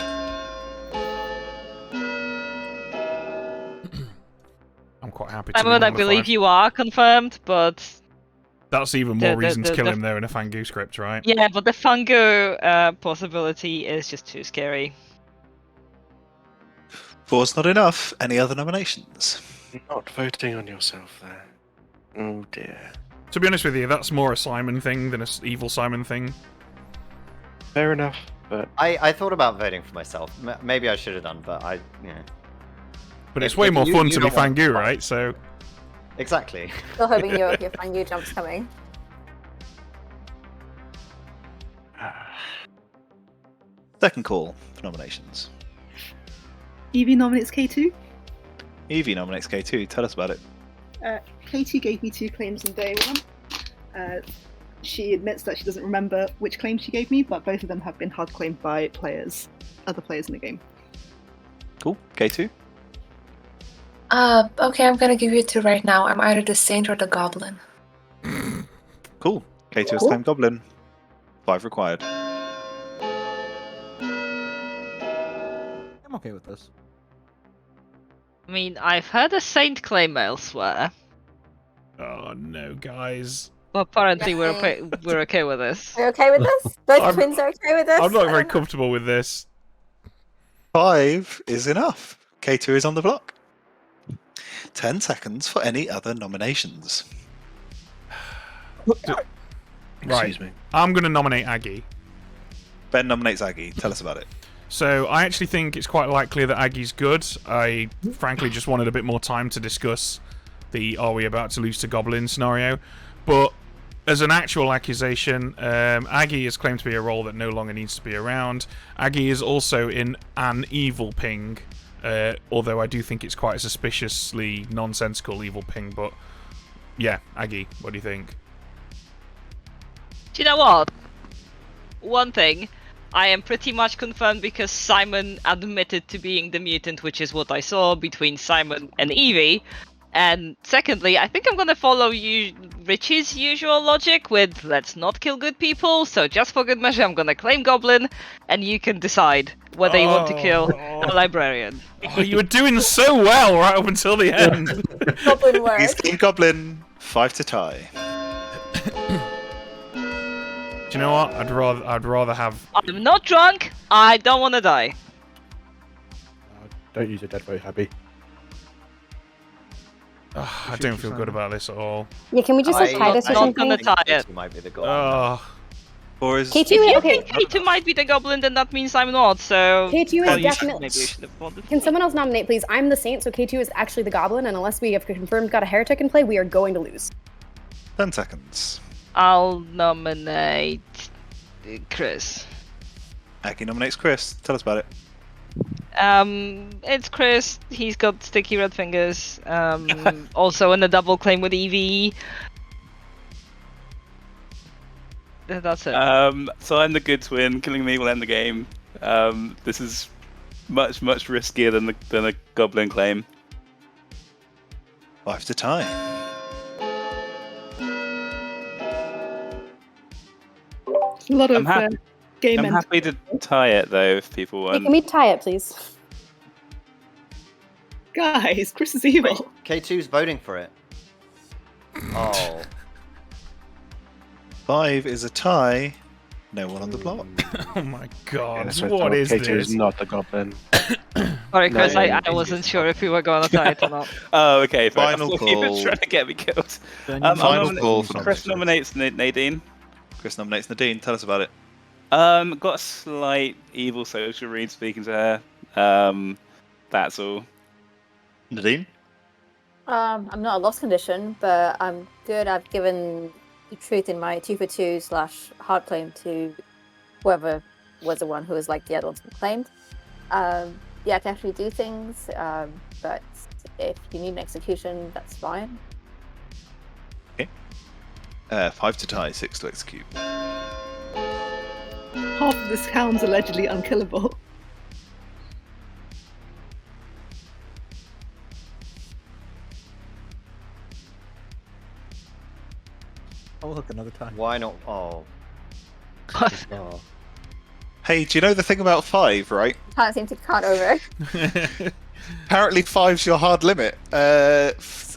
I'm quite happy to. Simon, I believe you are confirmed, but That's even more reason to kill him there in a Fangu script, right? yeah, but the Fungo possibility is just too scary. 4's not enough. Any other nominations? Not voting on yourself there. Oh dear. To be honest with you, that's more a Simon thing than a evil Simon thing. Fair enough, but I thought about voting for myself. Maybe I should have done, but But it's way more fun to be Fangu, right? So exactly. Still hoping your Fangu jump's coming. Second call for nominations. Evie nominates K2. Evie nominates K2. Tell us about it. K2 gave me 2 claims on day 1. She admits that she doesn't remember which claim she gave me, but both of them have been hard claimed by other players in the game. Cool. K2? Okay, I'm gonna give you 2 right now. I'm either the Saint or the Goblin. Cool. K2 has claimed Goblin. 5 required. I'm okay with this. I mean, I've heard a Saint claim elsewhere, Oh no, guys. but apparently we're okay with this. We're okay with this? Both twins are okay with this? I'm not I very don't know. comfortable with this. 5 is enough. K2 is on the block. 10 seconds for any other nominations. Right. Excuse me. I'm going to nominate Aggie. Ben nominates Aggie. Tell us about it. So I actually think it's quite likely that Aggie's good. I frankly just wanted a bit more time to discuss the "are we about to lose to Goblin" scenario. But as an actual accusation, Aggie is claimed to be a role that no longer needs to be around. Aggie is also in an evil ping, although I do think it's quite a suspiciously nonsensical evil ping. But yeah, Aggie, what do you think? Do you know what? One thing, I am pretty much confirmed because Simon admitted to being the mutant, which is what I saw between Simon and Evie. And secondly, I think I'm gonna follow Richie's usual logic with let's not kill good people, so just for good measure I'm gonna claim Goblin, and you can decide whether you want to kill a librarian. Oh, you were doing so well right up until the end. Goblin word. He's claimed Goblin. 5 to tie. Do you know what? I'd rather have. I'm not drunk, I don't wanna die. Don't use a dead vote, Abby. I don't feel good about this at all. Yeah, can we just like tie this or not something? gonna tie it. Might be the goblin. Or is K2, If you okay. think K2 might be the Goblin, then that means I'm not, so... K2 Well, is you definitely. maybe you should have wanted Can someone else nominate, please? I'm the Saint, so K2 is actually the Goblin, and unless we have confirmed got a heretic in play, we are going to lose. 10 seconds. I'll nominate Chris. Aggie nominates Chris. Tell us about it. It's Chris. He's got sticky red fingers. Also in a double claim with Evie. That's it. So I'm the good twin. Killing me will end the game. This is much riskier than a goblin claim. 5 to tie. A lot of I'm happy. game I'm end. happy to tie it though if people Hey, want. can we tie it, please? Guys, Chris is evil. K2's voting for it. Oh. 5 is a tie. No one on the block. Oh my god, Yes, I what thought is K2 this? is not the goblin. Sorry, Chris. No, I wasn't sure if we were going to tie it or not. Oh, okay. Fair Final enough. You were call. trying to get me killed. Final call for Chris nominates Nadine. Chris nominates Nadine. Tell us about it. Got a slight evil social read speaking to her. That's all. Nadine? I'm not a lost condition, but I'm good. I've given the truth in my 2 for 2 / hard claim to whoever was the one who was like the other ones who claimed. Yeah, I can actually do things, but if you need an execution, that's fine. Okay. 5 to tie, 6 to execute. Half of this town's allegedly unkillable. Oh, look, another time. Why not? Oh. Oh. Hey, do you know the thing about 5, right? Can't seem to count over. Apparently 5's your hard limit.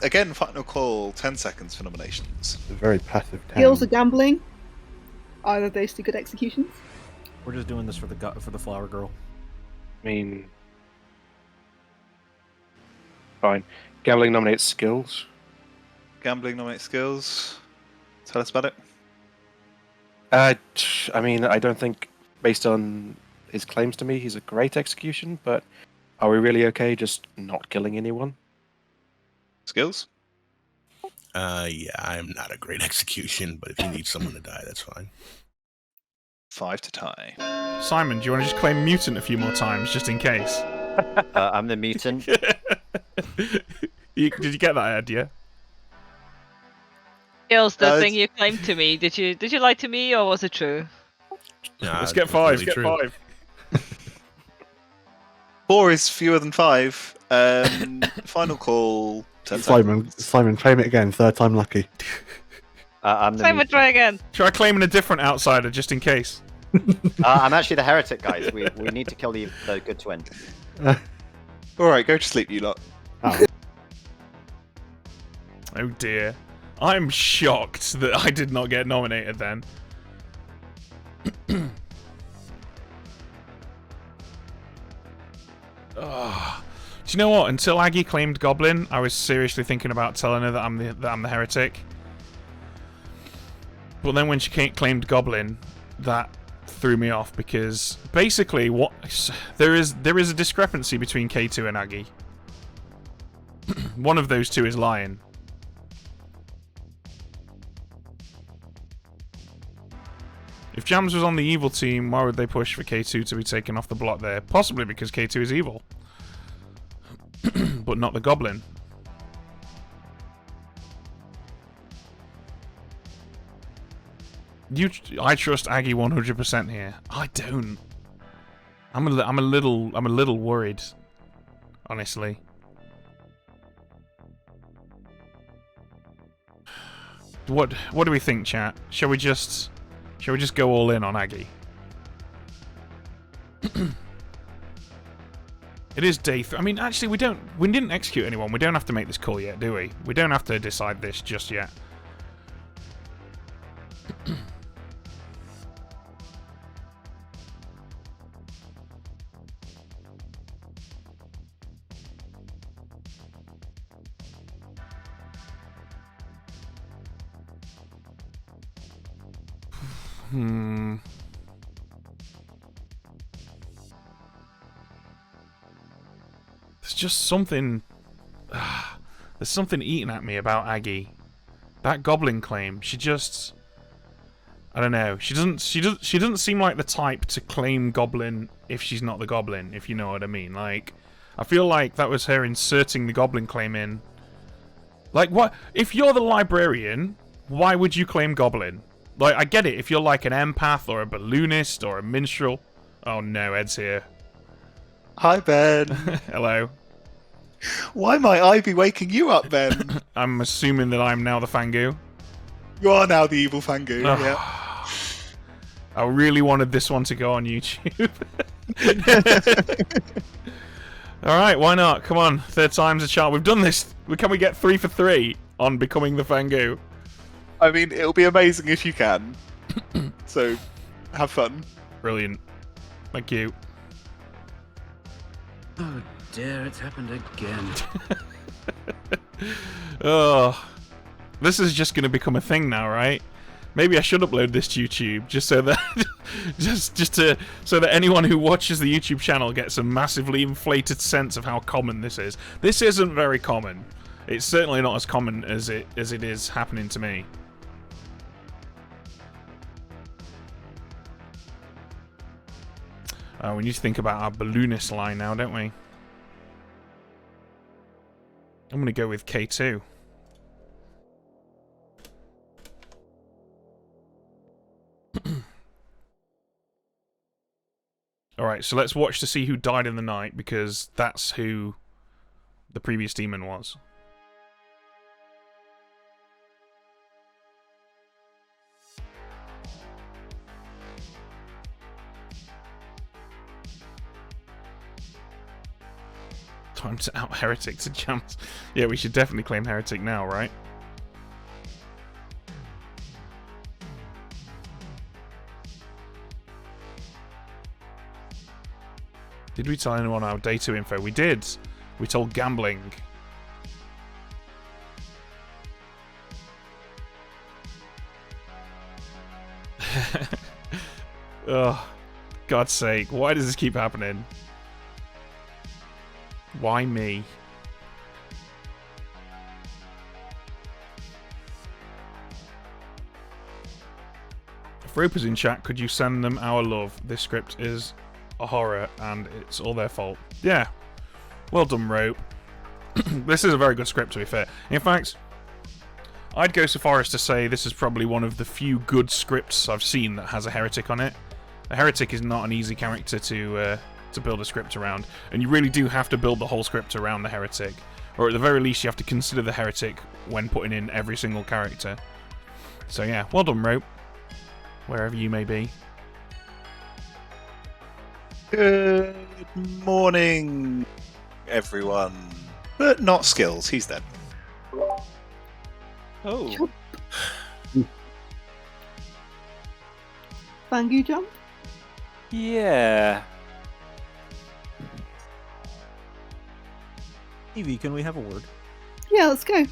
Again, final call, 10 seconds for nominations. It's a very passive town. Skills are gambling. Either of those 2 good executions. We're just doing this for the flower girl. I mean, fine. Gambling nominates skills. Gambling nominates skills. Tell us about it. I mean, I don't think, based on his claims to me, he's a great execution, but are we really okay just not killing anyone? Skills? Yeah, I'm not a great execution, but if you need someone to die, that's fine. 5 to tie. Simon, do you want to just claim mutant a few more times, just in case? I'm the mutant. Did you get that, Ed? Yeah. Skills, the thing you claimed to me. Did you lie to me or was it true? Nah, Let's get it's 5. really Get true. 5. 4 is fewer than 5. Final call. 10 Simon, seconds. Simon, claim it again. Third time lucky. I'm the Simon, mutant. try again. Try claiming a different outsider just in case. I'm actually the heretic, guys. We need to kill the good twin. Alright, go to sleep, you lot. Oh dear. I'm shocked that I did not get nominated then. Oh. Do you know what? Until Aggie claimed Goblin, I was seriously thinking about telling her that I'm the heretic. But then when she claimed Goblin, that threw me off because basically there is a discrepancy between K2 and Aggie. One of those two is lying. If Jams was on the evil team, why would they push for K2 to be taken off the block there? Possibly because K2 is evil. But not the Goblin. I trust Aggie 100% here. I don't. I'm a little worried, honestly. What do we think, chat? Shall we just go all in on Aggie? It is day 3. I mean, actually, we didn't execute anyone. We don't have to make this call yet, do we? We don't have to decide this just yet. There's just something. There's something eating at me about Aggie. That Goblin claim. She just. I don't know. She doesn't seem like the type to claim Goblin if she's not the Goblin. If you know what I mean. Like, I feel like that was her inserting the Goblin claim in. Like, what? If you're the librarian, why would you claim Goblin? Like, I get it if you're like an empath or a balloonist or a minstrel. Oh no, Ed's here. Hi, Ben. Hello. Why might I be waking you up, Ben? I'm assuming that I'm now the Fangu. You are now the evil Fangu, Oh. yeah. I really wanted this one to go on YouTube. Alright, why not? Come on, 3rd time's a charm. We've done this. Can we get 3 for 3 on becoming the Fangu? I mean, it'll be amazing if you can. So, have fun. Brilliant. Thank you. Oh dear, it's happened again. Oh, this is just going to become a thing now, right? Maybe I should upload this to YouTube just so that so that anyone who watches the YouTube channel gets a massively inflated sense of how common this is. This isn't very common. It's certainly not as common as it is happening to me. We need to think about our balloonist line now, don't we? I'm going to go with K2. Alright, so let's watch to see who died in the night, because that's who the previous demon was. Time to out Heretic to Jams. Yeah, we should definitely claim Heretic now, right? Did we tell anyone our day 2 info? We did. We told Gambling. Oh, God's sake. Why does this keep happening? Why me? If Roper's in chat, could you send them our love? This script is a horror and it's all their fault. Yeah, Well done, Rope. This is a very good script, to be fair. In fact, I'd go so far as to say this is probably one of the few good scripts I've seen that has a heretic on it. A heretic is not an easy character to build a script around, and you really do have to build the whole script around the heretic. Or at the very least, you have to consider the heretic when putting in every single character. So yeah, well done, Rope. Wherever you may be. Good morning, everyone. But not Skills, he's dead. Oh. Fangu jump? Yeah. Evie, can we have a word? Yeah, let's go.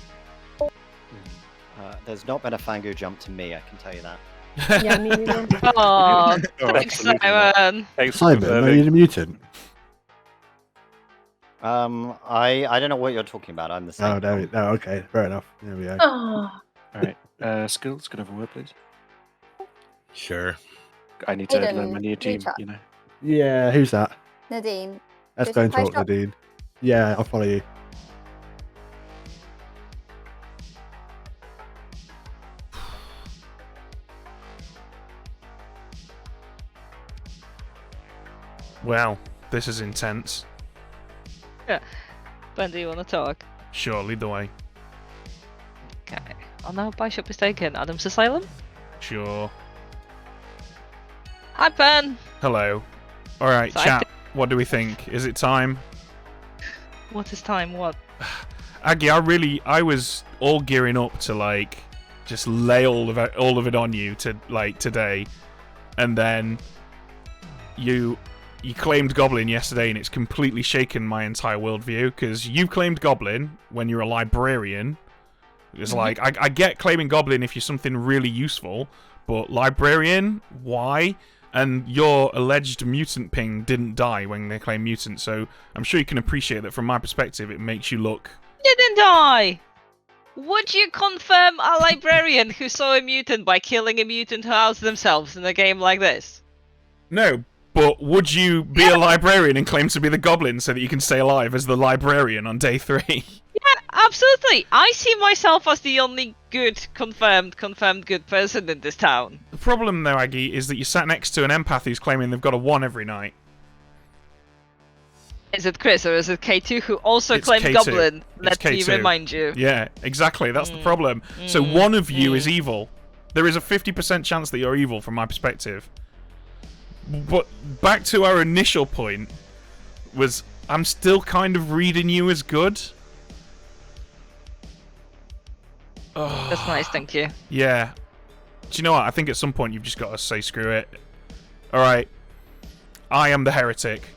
There's not been a Fangu jump to me, I can tell you that. Yeah, me neither. Oh, thanks, Simon. Simon, are you a mutant? I don't know what you're talking about. I'm the same. Oh, no, okay, fair enough. There we go. Oh. Alright, Skills, can I have a word, please? Sure. I need to Hayden, learn my new team, reach out. you know. Yeah, who's that? Nadine. Let's Just go and high talk, shot. Nadine. Yeah, I'll follow you. Wow, this is intense. Yeah. Ben, do you want to talk? Sure, lead the way. Okay. Oh no, Bishop is taken. Adam's Asylum? Sure. Hi, Ben! Hello. Alright, So I chat. What do we think? Is it time? What is time? What? Aggie, I was all gearing up to like just lay all of it on you to like today, and then you claimed Goblin yesterday, and it's completely shaken my entire worldview because you claimed Goblin when you're a librarian. It's like I get claiming Goblin if you're something really useful, but librarian, why? And your alleged mutant ping didn't die when they claim mutant, so I'm sure you can appreciate that from my perspective it makes you look... Didn't die! Would you confirm a librarian who saw a mutant by killing a mutant who housed themselves in a game like this? No, but would you be a librarian and claim to be the Goblin so that you can stay alive as the librarian on day 3? Yeah, absolutely! I see myself as the only good, confirmed good person in this town. The problem, though, Aggie, is that you sat next to an empath who's claiming they've got a 1 every night. Is it Chris or is it K2 who also It's claimed K2. Goblin? It's Let me K2. remind you. Yeah, exactly, that's the problem. So one of you is evil. There is a 50% chance that you're evil from my perspective. But back to our initial point, was I'm still kind of reading you as good. Oh, That's nice, thank you. yeah. Do you know what? I think at some point you've just got to say screw it. Alright. I am the heretic.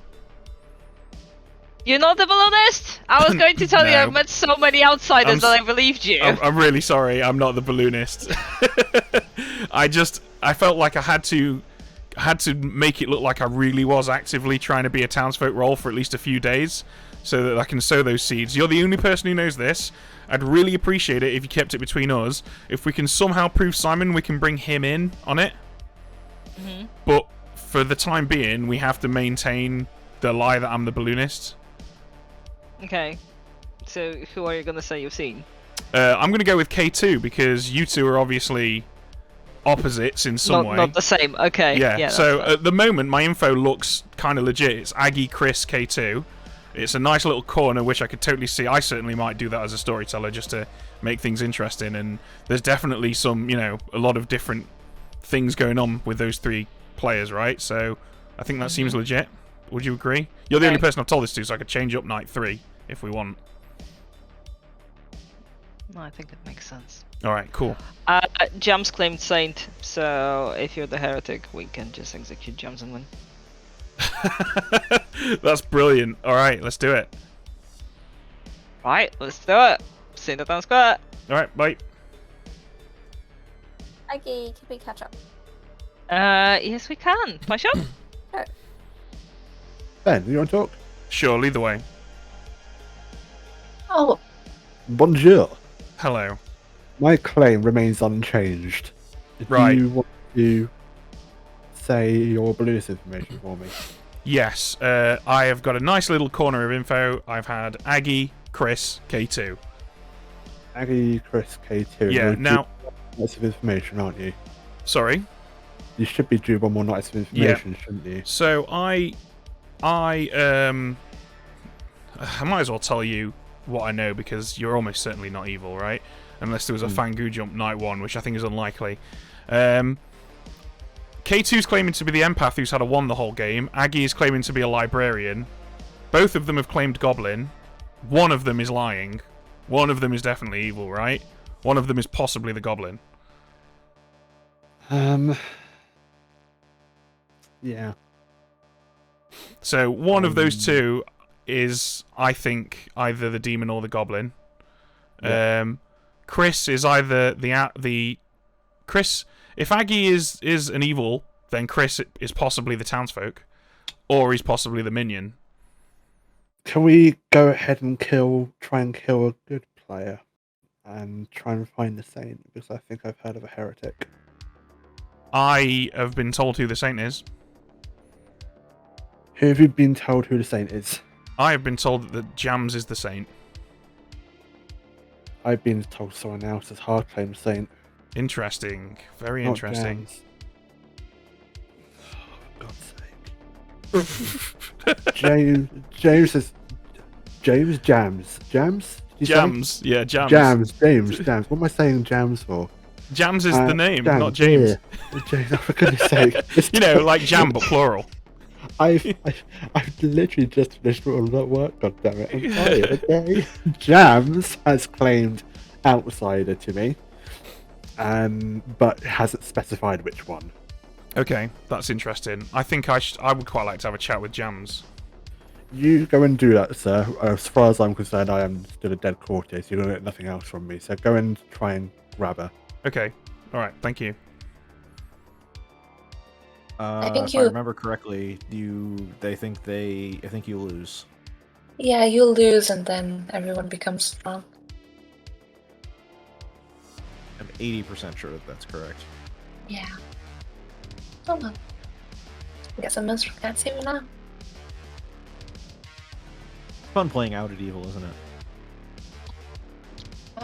You're not the balloonist? I was going to tell you No. I've met so many outsiders I'm that I believed you. I'm really sorry, I'm not the balloonist. I felt like I had to make it look like I really was actively trying to be a townsfolk role for at least a few days, so that I can sow those seeds. You're the only person who knows this. I'd really appreciate it if you kept it between us. If we can somehow prove Simon, we can bring him in on it. But for the time being, we have to maintain the lie that I'm the balloonist. Okay. So, who are you going to say you've seen? I'm going to go with K2, because you two are obviously opposites in some way. Not the same, okay. Yeah, so that's fine. at the moment, my info looks kind of legit. It's Aggie, Chris, K2. It's a nice little corner, which I could totally see. I certainly might do that as a storyteller, just to make things interesting. And there's definitely some, a lot of different things going on with those 3 players, right? So I think that seems legit. Would you agree? You're the only person I've told this to, so I could change up night 3 if we want. No, I think it makes sense. Alright, cool. Jams claimed Saint, so if you're the heretic, we can just execute Jams and win. That's brilliant. Alright, let's do it. Right, let's do it. See you in the town square. Alright, bye. Aggie, can we catch up? Yes we can. Push up. Sure. Ben, you want to talk? Sure, lead the way. Oh, Bonjour. Hello. My claim remains unchanged. If Right. you want to say your balloonist information for me. Yes, I have got a nice little corner of info. I've had Aggie, Chris, K2. Aggie, Chris, K2. Yeah, You're now... due lots of information, aren't you? Sorry? You should be due one more night of information, shouldn't you? So I might as well tell you what I know, because you're almost certainly not evil, right? Unless there was a Fangu jump night 1, which I think is unlikely. K2's claiming to be the empath who's had a 1 the whole game. Aggie is claiming to be a librarian. Both of them have claimed goblin. One of them is lying. One of them is definitely evil, right? One of them is possibly the goblin. Yeah. So one of those two is, I think, either the demon or the goblin. Yeah. Chris is either the Chris. If Aggie is an evil, then Chris is possibly the townsfolk, or he's possibly the minion. Can we go ahead and try and kill a good player, and try and find the saint? Because I think I've heard of a heretic. I have been told who the saint is. Who have you been told who the saint is? I have been told that Jams is the saint. I've been told someone else is hard claim saint. Interesting. Very Not interesting. Jams. Oh, for God's sake. James is... Jams? Jams? Did you Jams. say? Yeah, Jams. Jams. What am I saying Jams for? Jams is the name, Jams, not James. Yeah. James, oh, for goodness sake. You know, like jam, but plural. I've literally just finished all that work, goddammit. I'm tired, okay? Jams has claimed outsider to me, but hasn't specified which one. Okay, that's interesting. I think I would quite like to have a chat with Jams. You go and do that, sir. As far as I'm concerned, I am still a dead courtier, so you're going to get nothing else from me. So go and try and grab her. Okay, alright, thank you. I think if I remember correctly, I think you lose. Yeah, you lose and then everyone becomes strong. I'm 80% sure that's correct. Yeah. Oh well. I guess I'm Minstrel can't save me now. Fun playing out at evil, isn't it?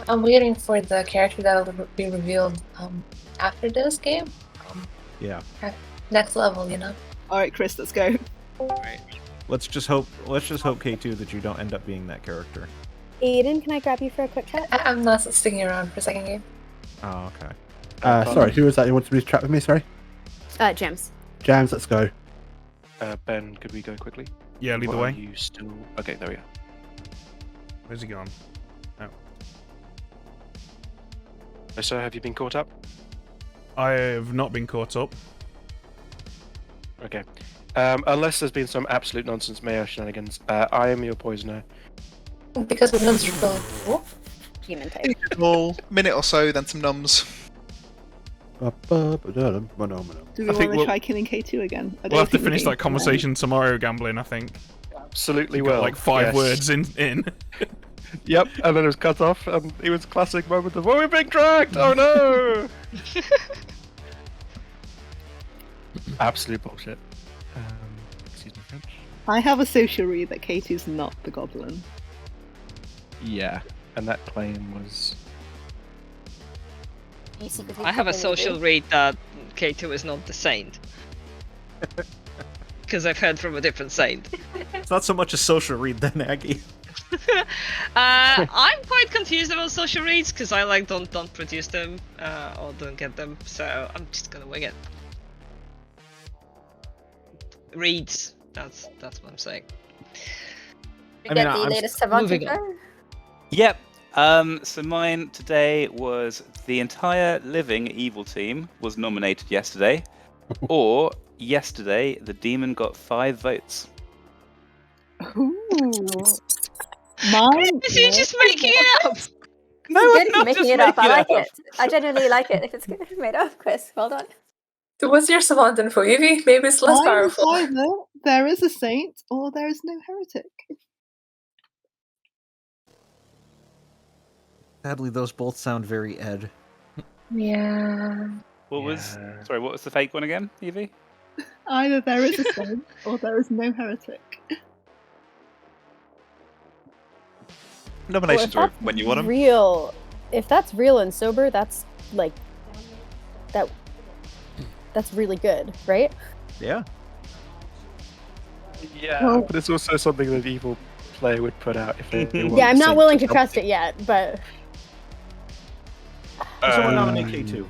I'm waiting for the character that will be revealed after this game. Yeah. Next level, you know. All right, Chris, let's go. Alright. Let's just hope K2 that you don't end up being that character. Aiden, can I grab you for a quick chat? I'm not sticking around for second game. Oh, okay. Sorry, who was that who wanted to be chat with me? Sorry. Jams. Jams, let's go. Ben, could we go quickly? Yeah, lead the Or way. Are you still... Okay, there we are. Where's he gone? Oh. So have you been caught up? I have not been caught up. Okay. Unless there's been some absolute nonsense mayo shenanigans, I am your poisoner. Because we're Minstrel. Human type. Minute or so, then some nums. Do we want to try killing K2 again? We'll have to finish that conversation tomorrow, Gambling, I think. Absolutely You've got will. like 5 yes. words in. Yep, and then it was cut off, and it was a classic moment of, oh, we're being dragged! Oh no! Absolute bullshit. Excuse me, French. I have a social read that K2's not the goblin. Yeah, and that claim was... I have a social read that K2 is not the saint. Because I've heard from a different saint. It's not so much a social read then, Aggie. I'm quite confused about social reads because I like don't produce them or don't get them, so I'm just gonna wing it. Reads. That's what I'm saying. We get the latest Savant info? Yep. So mine today was the entire living evil team was nominated yesterday, or yesterday the demon got 5 votes. Ooh. Mine? Is he just making it up? No, I'm good not making just it up. I making like it up. it. I genuinely like it. If it's good made up, Chris, well done. So what's your savant info, Evie? Maybe it's less Mine powerful. is either there is a saint or there is no heretic. Sadly, those both sound very Ed. Yeah. What was the fake one again, Evie? Either there is a saint or there is no heretic. Nominations Well, are when you want them. Real. If that's real and sober, that's like that. That's really good, right? Yeah. Yeah, Well- but it's also something that evil player would put out if they want Yeah, I'm not Saint willing to help trust you. it yet, but Someone nominate K2.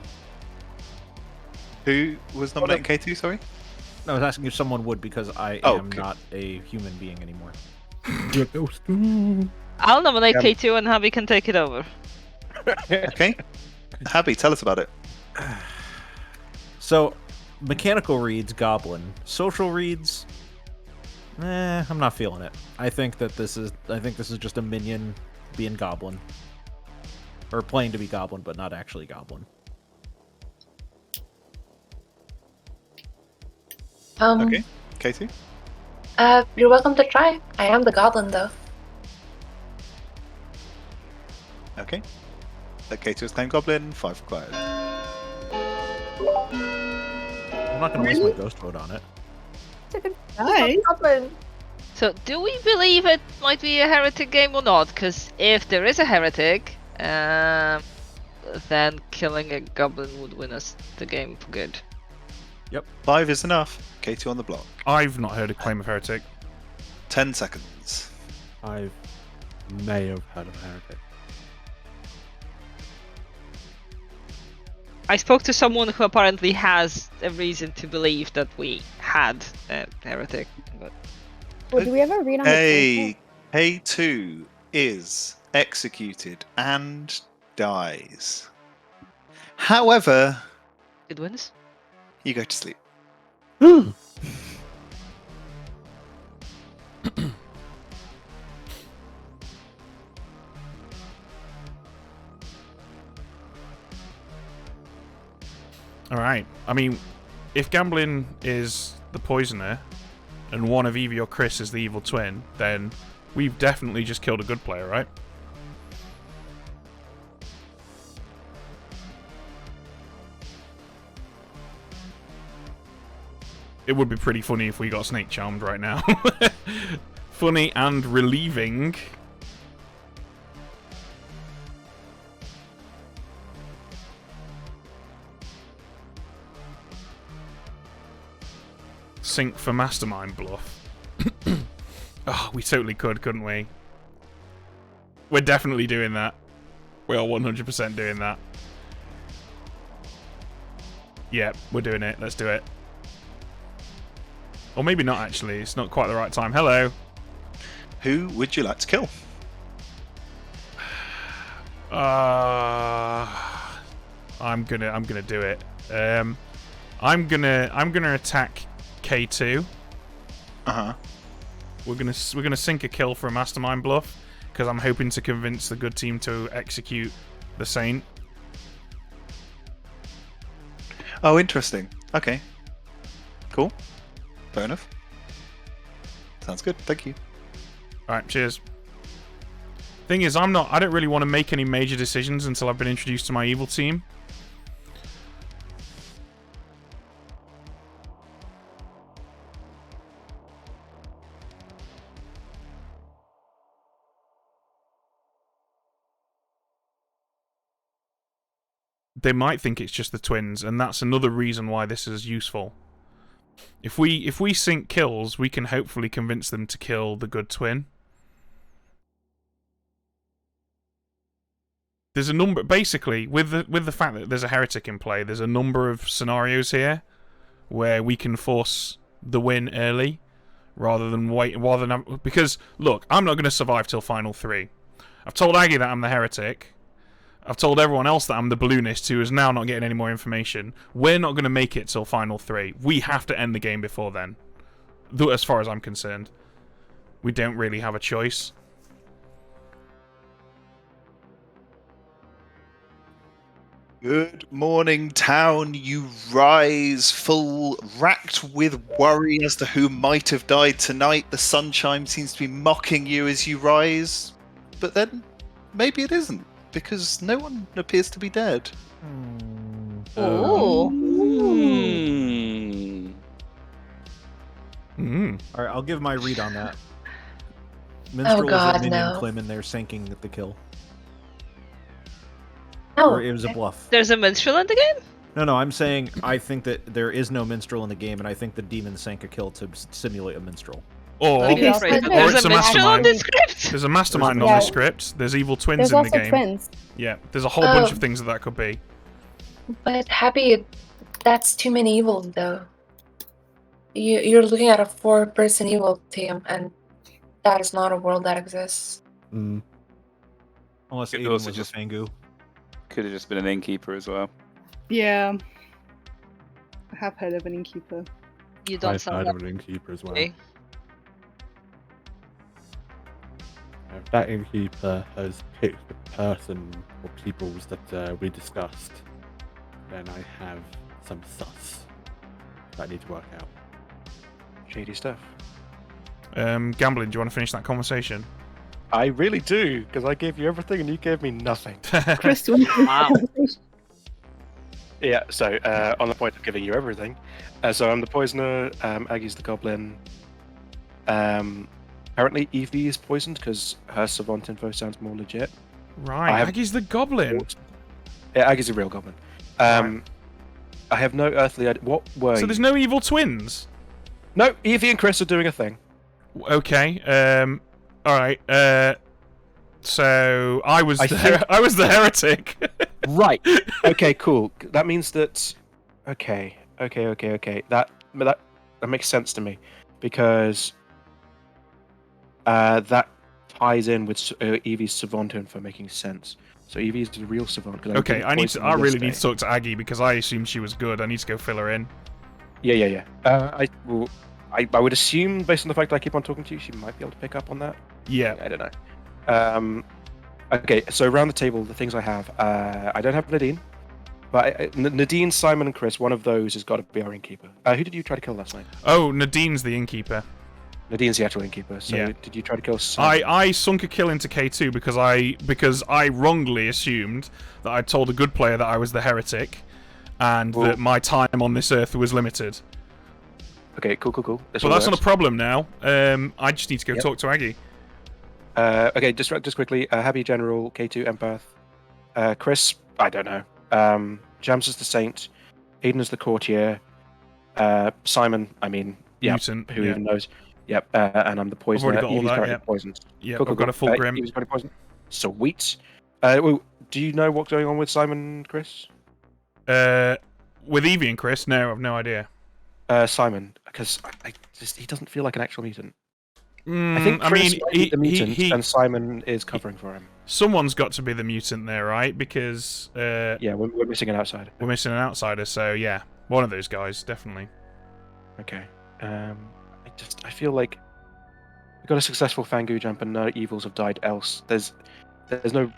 Who was nominating K2? Sorry. No, I was asking if someone would because I Oh, am okay. not a human being anymore. I'll nominate Yeah. K2 and Habi can take it over. Okay. Happy, tell us about it. So, mechanical reads Goblin. Social reads, I'm not feeling it. I think this is just a minion being Goblin, or playing to be Goblin, but not actually Goblin. Okay. K2. You're welcome to try. I am the goblin, though. Okay. That K2 is claimed Goblin. 5 required. I'm not going to waste my ghost vote on it. it's a good Nice. goblin. So, do we believe it might be a heretic game or not? Because if there is a heretic, then killing a goblin would win us the game for good. 5 is enough. K2 on the block. I've not heard a claim of heretic. 10 seconds. I may have heard of heretic. I spoke to someone who apparently has a reason to believe that we had a heretic. But Well, do we ever read on the Hey, K2 is executed and dies. However, it wins. you go to sleep. Alright. I mean, if gambling is the poisoner, and one of Evie or Chris is the evil twin, then we've definitely just killed a good player, right? It would be pretty funny if we got snake charmed right now. Funny and relieving. Sync for Mastermind Bluff. Oh, we totally could, couldn't we? We're definitely doing that. We are 100% doing that. Yeah, we're doing it. Let's do it. Or maybe not, actually. It's not quite the right time. Hello. Who would you like to kill? I'm gonna do it. I'm gonna attack K2. Uh-huh. We're gonna sink a kill for a Mastermind Bluff because I'm hoping to convince the good team to execute the Saint. Oh, interesting. Okay. Cool. Fair enough. Sounds good. Thank you. Alright, cheers. Thing is, I don't really want to make any major decisions until I've been introduced to my evil team. They might think it's just the twins, and that's another reason why this is useful. If we sync kills, we can hopefully convince them to kill the good twin. There's a number, basically, with the fact that there's a heretic in play, there's a number of scenarios here where we can force the win early rather than wait. Because look, I'm not going to survive till final 3. I've told Aggie that I'm the heretic. I've told everyone else that I'm the balloonist who is now not getting any more information. We're not going to make it till final 3. We have to end the game before then. As far as I'm concerned. We don't really have a choice. Good morning, town. You rise, full racked with worry as to who might have died tonight. The sunshine seems to be mocking you as you rise. But then, maybe it isn't, because no one appears to be dead. Oh. Mm. All right, I'll give my read on that. Minstrel God, is a minion no. Clim, and they're sinking the kill. Oh, Or it was a bluff. There's a minstrel in the game? No, I'm saying I think that there is no minstrel in the game, and I think the demon sank a kill to simulate a minstrel. Or, Let me Okay, rephrase it. so There's it's a a minstrel on mastermind. the script. There's a mastermind on Yeah. the script. There's evil twins There's in the also game. twins. Yeah, there's a whole bunch Oh. of things that could be. But Happy, that's too many evils, though. You're looking at a 4-person evil team, and that is not a world that exists. Mm. Unless It Aiden also was just- a Fangu. Could have just been an innkeeper as well. Yeah. I have heard of an innkeeper. You don't I've sound heard like of an innkeeper as well. okay. If that innkeeper has picked the person or peoples that we discussed, then I have some sus that I need to work out. Shady stuff. Gambling, do you want to finish that conversation? I really do, because I gave you everything and you gave me nothing. Chris, do you want to Wow. Yeah, so on the point of giving you everything, so I'm the poisoner, Aggie's the goblin. Apparently Evie is poisoned because her savant info sounds more legit. Right, I have- Aggie's the goblin. Yeah, Aggie's a real goblin. I have no earthly idea. What were So you? there's no evil twins? No, Evie and Chris are doing a thing. Okay, alright, so I was I think- I was the heretic. Right. Okay, cool. That means that. Okay. That makes sense to me, because that ties in with Evie's savant info making sense. So Evie's the real savant. 'cause Okay, didn't I poison her really yesterday. need to talk to Aggie because I assumed she was good. I need to go fill her in. Yeah. I would assume, based on the fact that I keep on talking to you, she might be able to pick up on that. Yeah. I don't know. Okay, so around the table, the things I have. I don't have Nadine, but Nadine, Simon, and Chris. One of those has got to be our innkeeper. Who did you try to kill last night? Oh, Nadine's the innkeeper. Nadine's the actual innkeeper. So Yeah. did you try to kill Simon? I sunk a kill into K2 because I wrongly assumed that I told a good player that I was the heretic, and that my time on this earth was limited. Okay, cool. But that's not a problem now. I just need to go talk to Aggie. Okay, just quickly. Happy General, K2 Empath. Chris, I don't know. Jams is the Saint. Aiden is the Courtier. Simon, I mean, yeah, Mutant, who yeah. even knows? Yep, and I'm the poisoner. got all Evie's that, currently yeah. poisoned. Yeah, Cool, I've got a full grim. Evie's currently poisoned. Sweet. Well, do you know what's going on with Simon and Chris? With Evie and Chris? No, I've no idea. Simon, because he doesn't feel like an actual mutant. I think Chris might be the mutant, and Simon is covering for him. Someone's got to be the mutant there, right? Because yeah, we're missing an outsider. We're missing an outsider, so yeah, one of those guys definitely. Okay. I feel like we got a successful Fangu jump, and no evils have died else. There's no.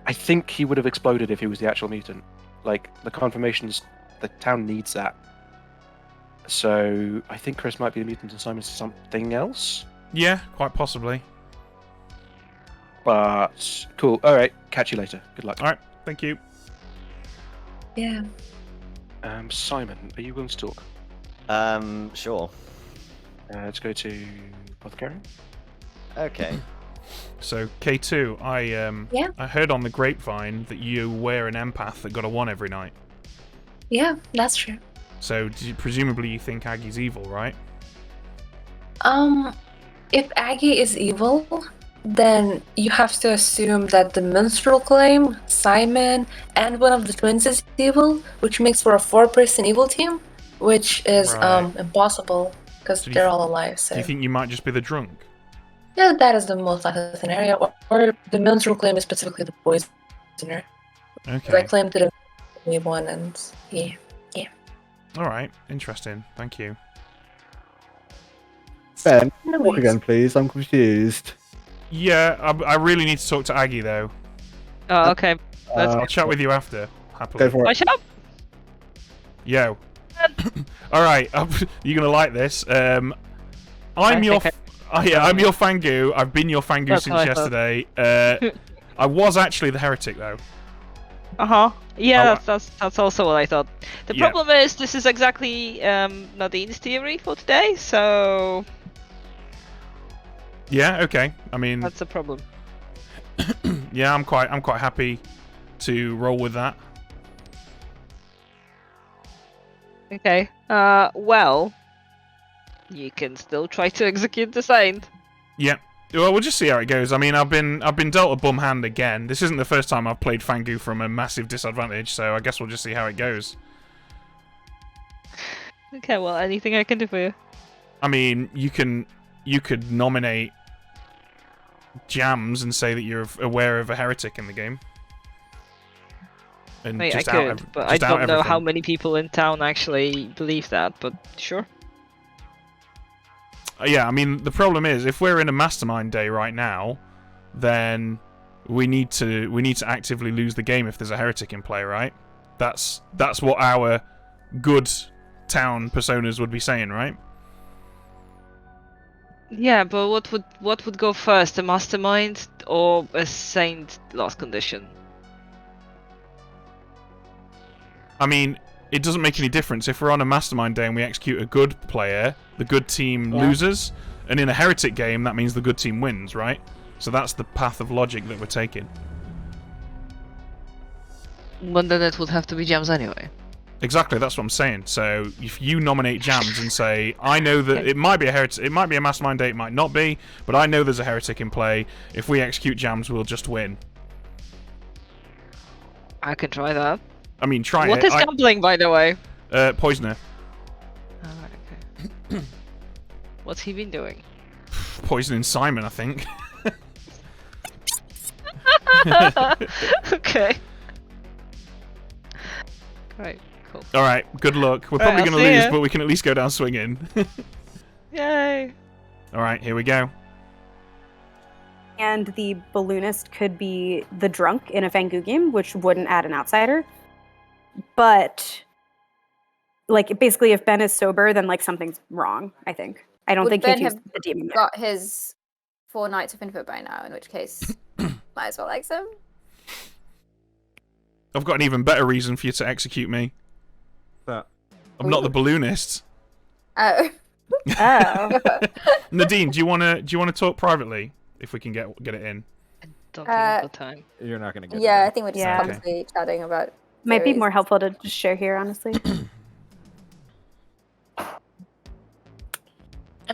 I think he would have exploded if he was the actual mutant. Like the confirmations, the town needs that. So I think Chris might be the mutant and Simon's something else. Yeah, quite possibly. But cool. All right. Catch you later. Good luck. All right. Thank you. Yeah. Simon, are you willing to talk? Sure. Let's go to Apothecary. Okay. So K2, I heard on the grapevine that you were an empath that got a 1 every night. Yeah, that's true. So presumably you think Aggie's evil, right? If Aggie is evil, then you have to assume that the minstrel claim, Simon, and one of the twins is evil, which makes for a 4-person evil team, which is Right. impossible because So do you they're th- all alive. So Do you think you might just be the drunk? yeah, that is the most likely scenario. Or the minstrel claim is specifically the poisoner. Okay. I claimed to the one, and yeah. All right. Interesting. Thank you. Ben, No talk worries. again, please. I'm confused. Yeah, I really need to talk to Aggie though. Oh, okay. I'll chat with you after. Happily. Go for it. Watch out! Yo. All right. You're gonna like this. I'm your Fangu. I've been your Fangu That's since what I thought. yesterday. I was actually the heretic though. Yeah, that's also what I thought. The Yeah. problem is this is exactly Nadine's theory for today, so Yeah, okay. I mean, that's a problem. yeah, I'm quite happy to roll with that. Okay. Well, you can still try to execute the saint. Yeah. Well, we'll just see how it goes. I mean, I've been dealt a bum hand again. This isn't the first time I've played Fangu from a massive disadvantage, so I guess we'll just see how it goes. Okay. Well, anything I can do for you? I mean, you could nominate Jams and say that you're aware of a heretic in the game. And I just could, but I just out don't know how everything. many people in town actually believe that. But sure. Yeah, I mean, the problem is, if we're in a mastermind day right now, then we need to actively lose the game if there's a heretic in play, right? That's what our good town personas would be saying, right? Yeah, but what would go first, a mastermind or a saint lost condition? I mean, it doesn't make any difference. If we're on a mastermind day and we execute a good player, the good team loses, and in a heretic game, that means the good team wins, right? So that's the path of logic that we're taking. But then it would have to be Jams anyway. Exactly, that's what I'm saying. So if you nominate Jams and say, I know that it might be a heretic, it might be a mastermind day, it might not be, but I know there's a heretic in play. If we execute Jams, we'll just win. I can try that. I mean, try What it. is gambling, by the way? Poisoner. Alright, okay. What's he been doing? Poisoning Simon, I think. Okay. Great, cool. Alright, good luck. We're probably I'll going to see lose, ya. but we can at least go down swinging. Yay! Alright, here we go. And the balloonist could be the drunk in a Fangu game, which wouldn't add an outsider. But, like, basically, if Ben is sober, then, like, something's wrong, I think. I don't Would think Ben he'd use have the demon. got his 4 Knights of Info by now, in which case, might as well like him. I've got an even better reason for you to execute me. That. I'm not the balloonist. Oh. Oh. Nadine, do you wanna talk privately if we can get it in? Don't think I've got time. You're not gonna get Yeah, it. I think we're just Yeah. constantly chatting about. Might be theories. more helpful to just share here, honestly. I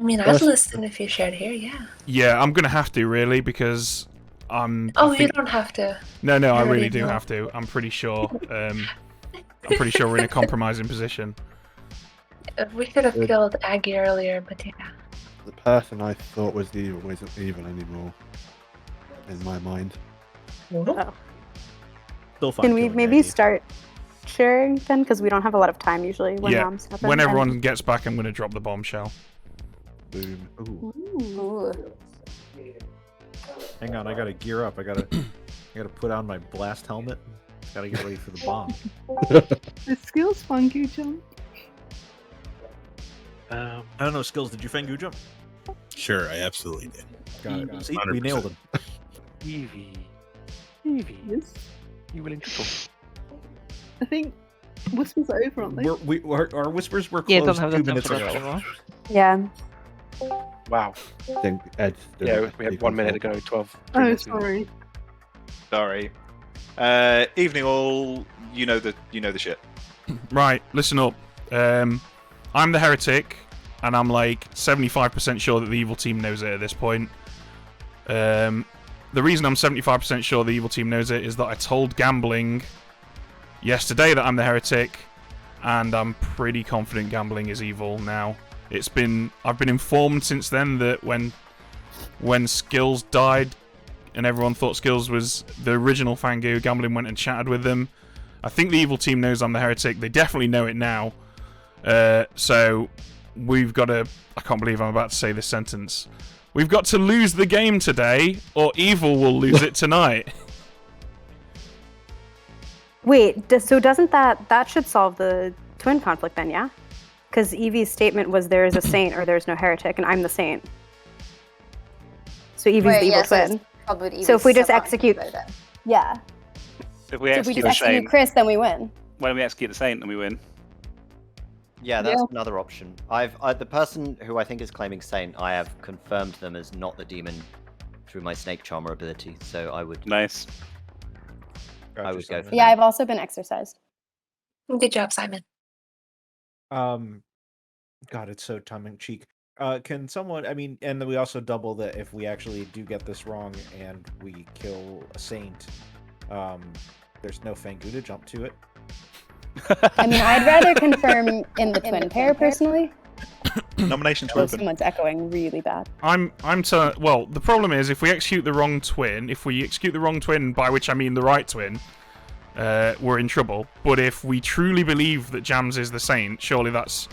mean, I'd listen if you shared here, yeah. Yeah, I'm gonna have to really because I'm. Oh, I you think- don't have to. No, I already really do know. have to. I'm pretty sure. I'm pretty sure we're in a compromising position. We could have killed Aggie earlier, but yeah. The person I thought was evil isn't evil anymore. In my mind. Oh. Still fun Can we killing maybe Aggie. start sharing then? Because we don't have a lot of time usually when Yeah. bombs happen. When and- everyone gets back, I'm gonna drop the bombshell. Boom. Ooh. Ooh. Hang on, I gotta gear up. I gotta put on my blast helmet. Gotta get ready for the bomb. The skills funky jump. I don't know, Skills, did you Fangu jump? Sure, I absolutely did. Got it. See, 100%. we nailed him. Evie. Yes. You will in trouble. I think whispers are over, aren't they? Our whispers were Yeah, closed don't have 2 that minutes for that ago. anymore. Yeah. Wow. I think Ed. Yeah, we had 1 minute ago, 12. Oh, minutes. sorry. Sorry. Evening all. You know the shit. Right, listen up. I'm the heretic, and I'm like 75% sure that the evil team knows it at this point. The reason I'm 75% sure the evil team knows it is that I told Gambling yesterday that I'm the heretic, and I'm pretty confident Gambling is evil now. I've been informed since then that when Skills died and everyone thought Skills was the original Fangu, Gambling went and chatted with them. I think the evil team knows I'm the heretic. They definitely know it now. So we've got to... I can't believe I'm about to say this sentence. We've got to lose the game today, or evil will lose it tonight. Wait, so doesn't that should solve the twin conflict then, yeah? Because Evie's statement was there is a saint or there's no heretic, and I'm the saint. So Evie's Wait, the evil yeah, so twin. it's probably So if we Evie's just execute... surviving, though, then. Yeah. If we So if we execute just the execute Saint, Chris, then we win. when we execute the Saint, then we win. Yeah, that's Yeah. another option. The person who I think is claiming Saint, I have confirmed them as not the demon through my Snake Charmer ability, so I would Nice. I would go for Yeah, that. I've also been exercised. Good job, Simon. God, it's so tongue in cheek. Can someone? I mean, and then we also double that if we actually do get this wrong and we kill a saint, there's no Fangu to jump to it. I mean, I'd rather confirm in the twin pair personally. Nominations Oh, open. someone's echoing really bad. Well, the problem is if we execute the wrong twin, by which I mean the right twin, we're in trouble. But if we truly believe that Jams is the saint, surely that's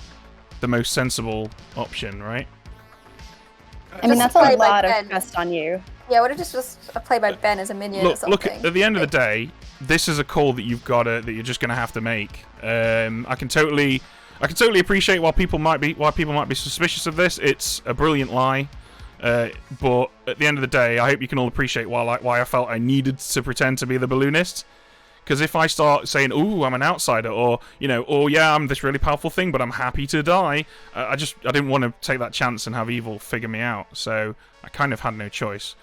the most sensible option, right? I mean, that's a played by lot of Ben. trust on you. Yeah, what if it's just a play by Ben as a minion or something? Look. At the end of the day, this is a call that you're just gonna have to make. I can totally appreciate why people might be suspicious of this. It's a brilliant lie, but at the end of the day, I hope you can all appreciate why I felt I needed to pretend to be the balloonist. Because if I start saying, "Ooh, I'm an outsider," or "Oh yeah, I'm this really powerful thing, but I'm happy to die," I didn't want to take that chance and have evil figure me out. So I kind of had no choice.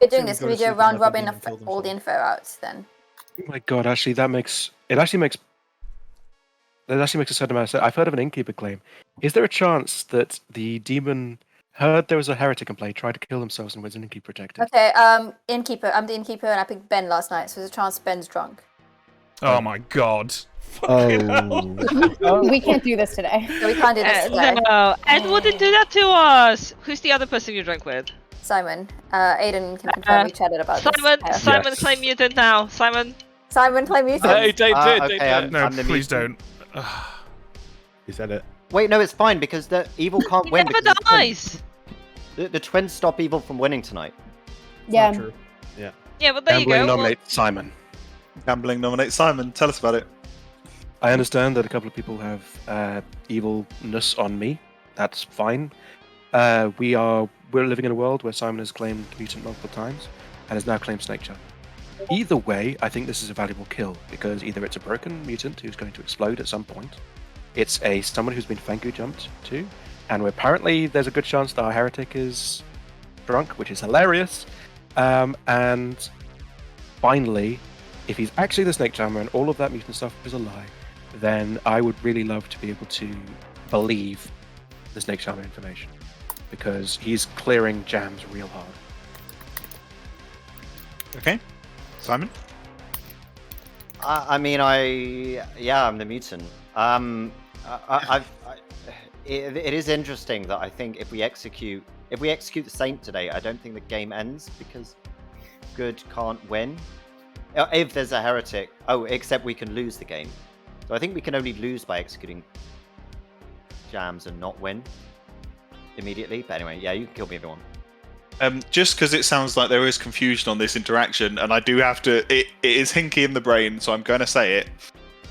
We're doing So this. we Can go we to do a sleep and round let the robin demon of kill all the info out then? Oh my god, actually, that actually makes a certain amount of sense. I've heard of an innkeeper claim. Is there a chance that the demon heard there was a heretic in play, tried to kill themselves, and was an innkeeper protected? Okay, innkeeper. I'm the innkeeper, and I picked Ben last night, so there's a chance Ben's drunk. Oh my god. Oh. We can't do this today. So we can't do this today. No, Ed wouldn't do that to us. Who's the other person you drank with? Simon. Aiden can confirm we chatted about Simon, this. Simon, claim mutant now. Simon. Simon, claim mutant. They okay, did. No, I'm the please mutant. don't. You said it. Wait, no, it's fine because the evil can't He win. never because dies. the twins stop evil from winning tonight. Yeah. True. Yeah, but there you Gambling go. nominate Simon. Gambling nominates Simon. Tell us about it. I understand that a couple of people have evilness on me. That's fine. We're living in a world where Simon has claimed mutant multiple times and has now claimed Snake Charmer. Either way, I think this is a valuable kill because either it's a broken mutant who's going to explode at some point, it's someone who's been Fangu jumped to, and apparently there's a good chance that our heretic is drunk, which is hilarious. And finally, if he's actually the Snake Charmer and all of that mutant stuff is a lie, then I would really love to be able to believe the Snake Charmer information because he's clearing jams real hard. Okay, Simon. I'm the mutant. It is interesting that I think if we execute the Saint today, I don't think the game ends because good can't win. If there's a heretic, except we can lose the game. So I think we can only lose by executing jams and not win immediately. But anyway, yeah, you can kill me if you want. Just because it sounds like there is confusion on this interaction, and I do have to, it is hinky in the brain, so I'm going to say it.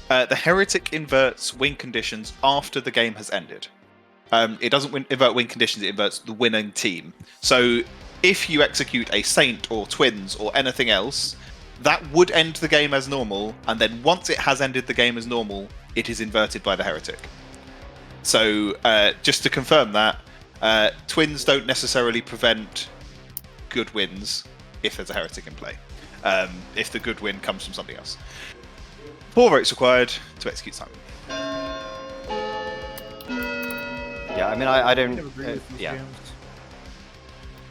The heretic inverts win conditions after the game has ended. It doesn't invert win conditions, it inverts the winning team. So if you execute a saint or twins or anything else, that would end the game as normal, and then once it has ended the game as normal, it is inverted by the heretic. So just to confirm that, twins don't necessarily prevent good wins if there's a heretic in play. If the good win comes from something else. 4 votes required to execute Simon. Yeah, I mean, I don't. Agree with these Yeah, jams.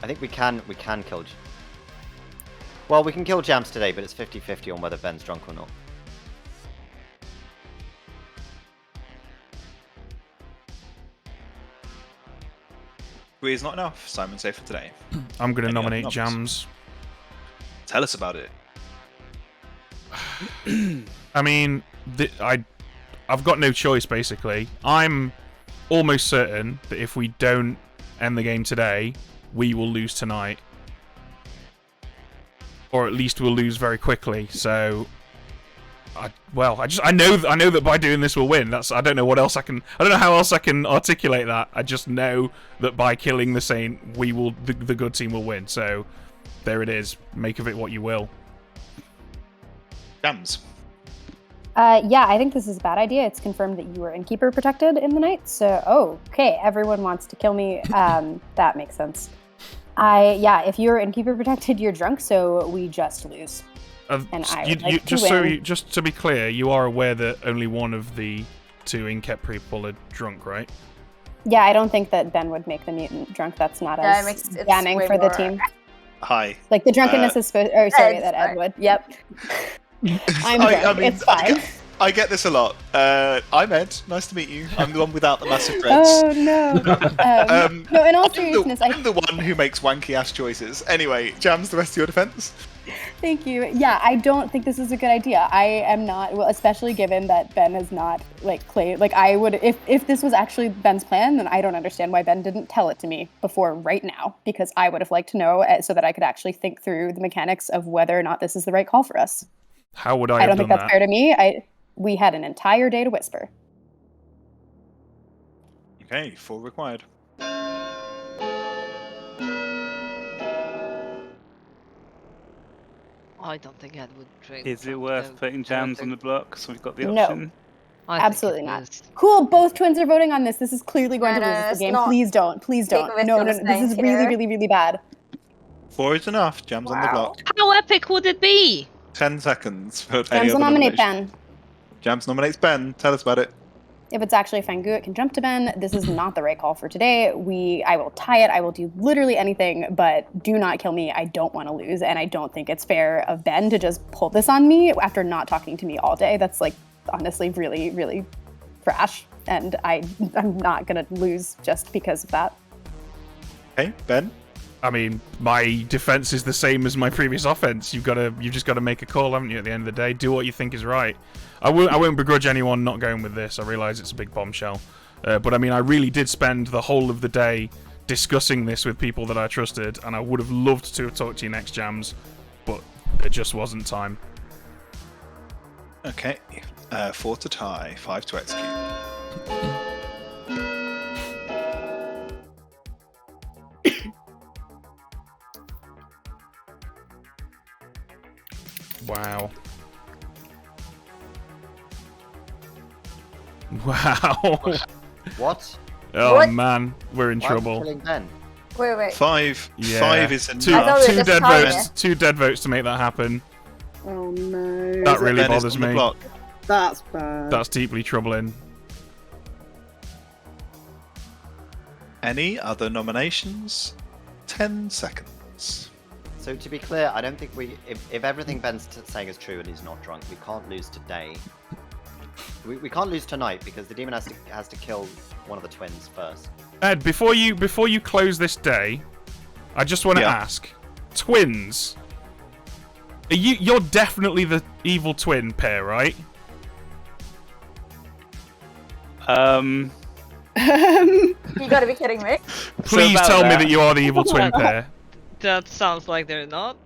I think we can kill. Well, we can kill jams today, but it's 50-50 on whether Ben's drunk or not. Three is not enough. Simon's safe for today. I'm going to Any nominate other Jams. Tell us about it. I mean, I've got no choice, basically. I'm almost certain that if we don't end the game today, we will lose tonight. Or at least we'll lose very quickly, so... I know that by doing this we'll win. I don't know how else I can articulate that. I just know that by killing the Saint, the good team will win. So there it is. Make of it what you will. Jams. Yeah, I think this is a bad idea. It's confirmed that you were Innkeeper protected in the night. So, okay, everyone wants to kill me. That makes sense. If you're Innkeeper protected, you're drunk, so we just lose. And I would like to win. Just to be clear, you are aware that only one of the two Inkept people are drunk, right? Yeah, I don't think that Ben would make the mutant drunk. That's not as damning for the team. Hi. Like the drunkenness is supposed. Oh, sorry, that Ed would. Yep. I'm drunk. I mean, it's fine. I get this a lot. I'm Ed. Nice to meet you. I'm the one without the massive dreads. Oh no. No, in all seriousness, I'm the one who makes wanky ass choices. Anyway, Jams, the rest of your defense. Thank you. Yeah, I don't think this is a good idea. I am not, well, especially given that Ben is not I would, if this was actually Ben's plan, then I don't understand why Ben didn't tell it to me before right now, because I would have liked to know so that I could actually think through the mechanics of whether or not this is the right call for us. How would I don't think that's fair to me. We had an entire day to whisper. Okay, 4 required. I don't think Ed would drink. Is it worth putting Jams on the block so we've got the No. option? Absolutely not. Cool, both twins are voting on this. This is clearly going to lose the game. Please don't. Please don't. No. This is really, really, really bad. 4 is enough. Jams on the block. How epic would it be? 10 seconds for any Jams will other nominate nomination. Ben. Jams nominates Ben. Tell us about it. If it's actually Fangu, it can jump to Ben. This is not the right call for today. I will tie it. I will do literally anything, but do not kill me. I don't want to lose, and I don't think it's fair of Ben to just pull this on me after not talking to me all day. That's honestly really, really trash, and I'm not gonna lose just because of that. Okay, Ben. I mean, my defense is the same as my previous offense. You've just got to make a call, haven't you? At the end of the day, do what you think is right. I won't begrudge anyone not going with this. I realise it's a big bombshell, but I mean, I really did spend the whole of the day discussing this with people that I trusted, and I would have loved to have talked to you next, Jams, but it just wasn't time. Okay, 4 to tie, 5 to execute. Wow. Wow. What? Oh What? man, we're in Why are we trouble. killing Ben? Wait. 5. Yeah. 5 is enough. Two I thought we were dead just tying votes. it. 2 dead votes to make that happen. Oh no. That really Ben is bothers on the me. block. That's bad. That's deeply troubling. Any other nominations? 10 seconds. So to be clear, I don't think if everything Ben's saying is true and he's not drunk, we can't lose today. We can't lose tonight because the demon has to kill one of the twins first. Ed, before you close this day, I just want to ask, twins. You're definitely the evil twin pair, right? You gotta be kidding me. Please tell me that you are the evil twin pair. That sounds like they're not.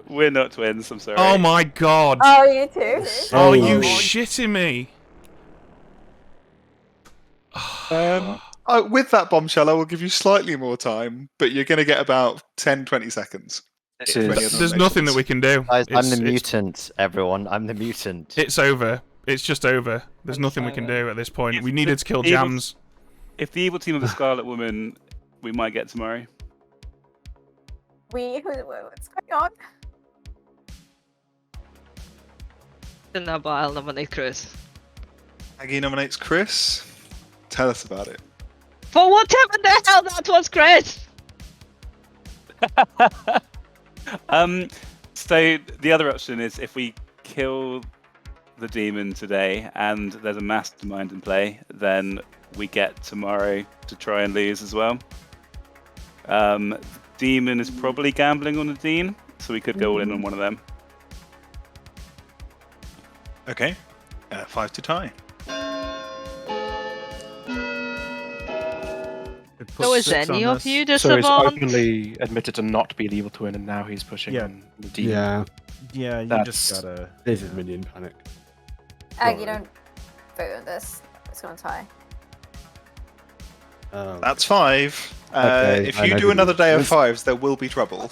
We're not twins, I'm sorry. Oh my god. Oh, you too? Oh, you shitting me. With that bombshell, I will give you slightly more time, but you're going to get about 10-20 seconds. There's nothing that we can do. Guys, I'm the mutant, everyone. I'm the mutant. It's over. It's just over. There's nothing we can do at this point. We needed to kill Jams. If the evil team of the Scarlet Woman, we might get tomorrow. What's going on? Then I'll nominate Chris. Aggie nominates Chris. Tell us about it. For whatever the hell that was, Chris! So the other option is if we kill the demon today and there's a mastermind in play, then we get tomorrow to try and lose as well. Demon is probably gambling on the Dean, so we could go all in on one of them. Okay, 5 to tie. So is any of you the So he's savant? openly admitted to not be the evil twin, and now he's pushing the demon. Yeah, you That's- just gotta. This is minion panic. Ag, you don't vote on this. It's gonna tie. That's 5. Okay, if I you know do who another day of this- 5s, there will be trouble.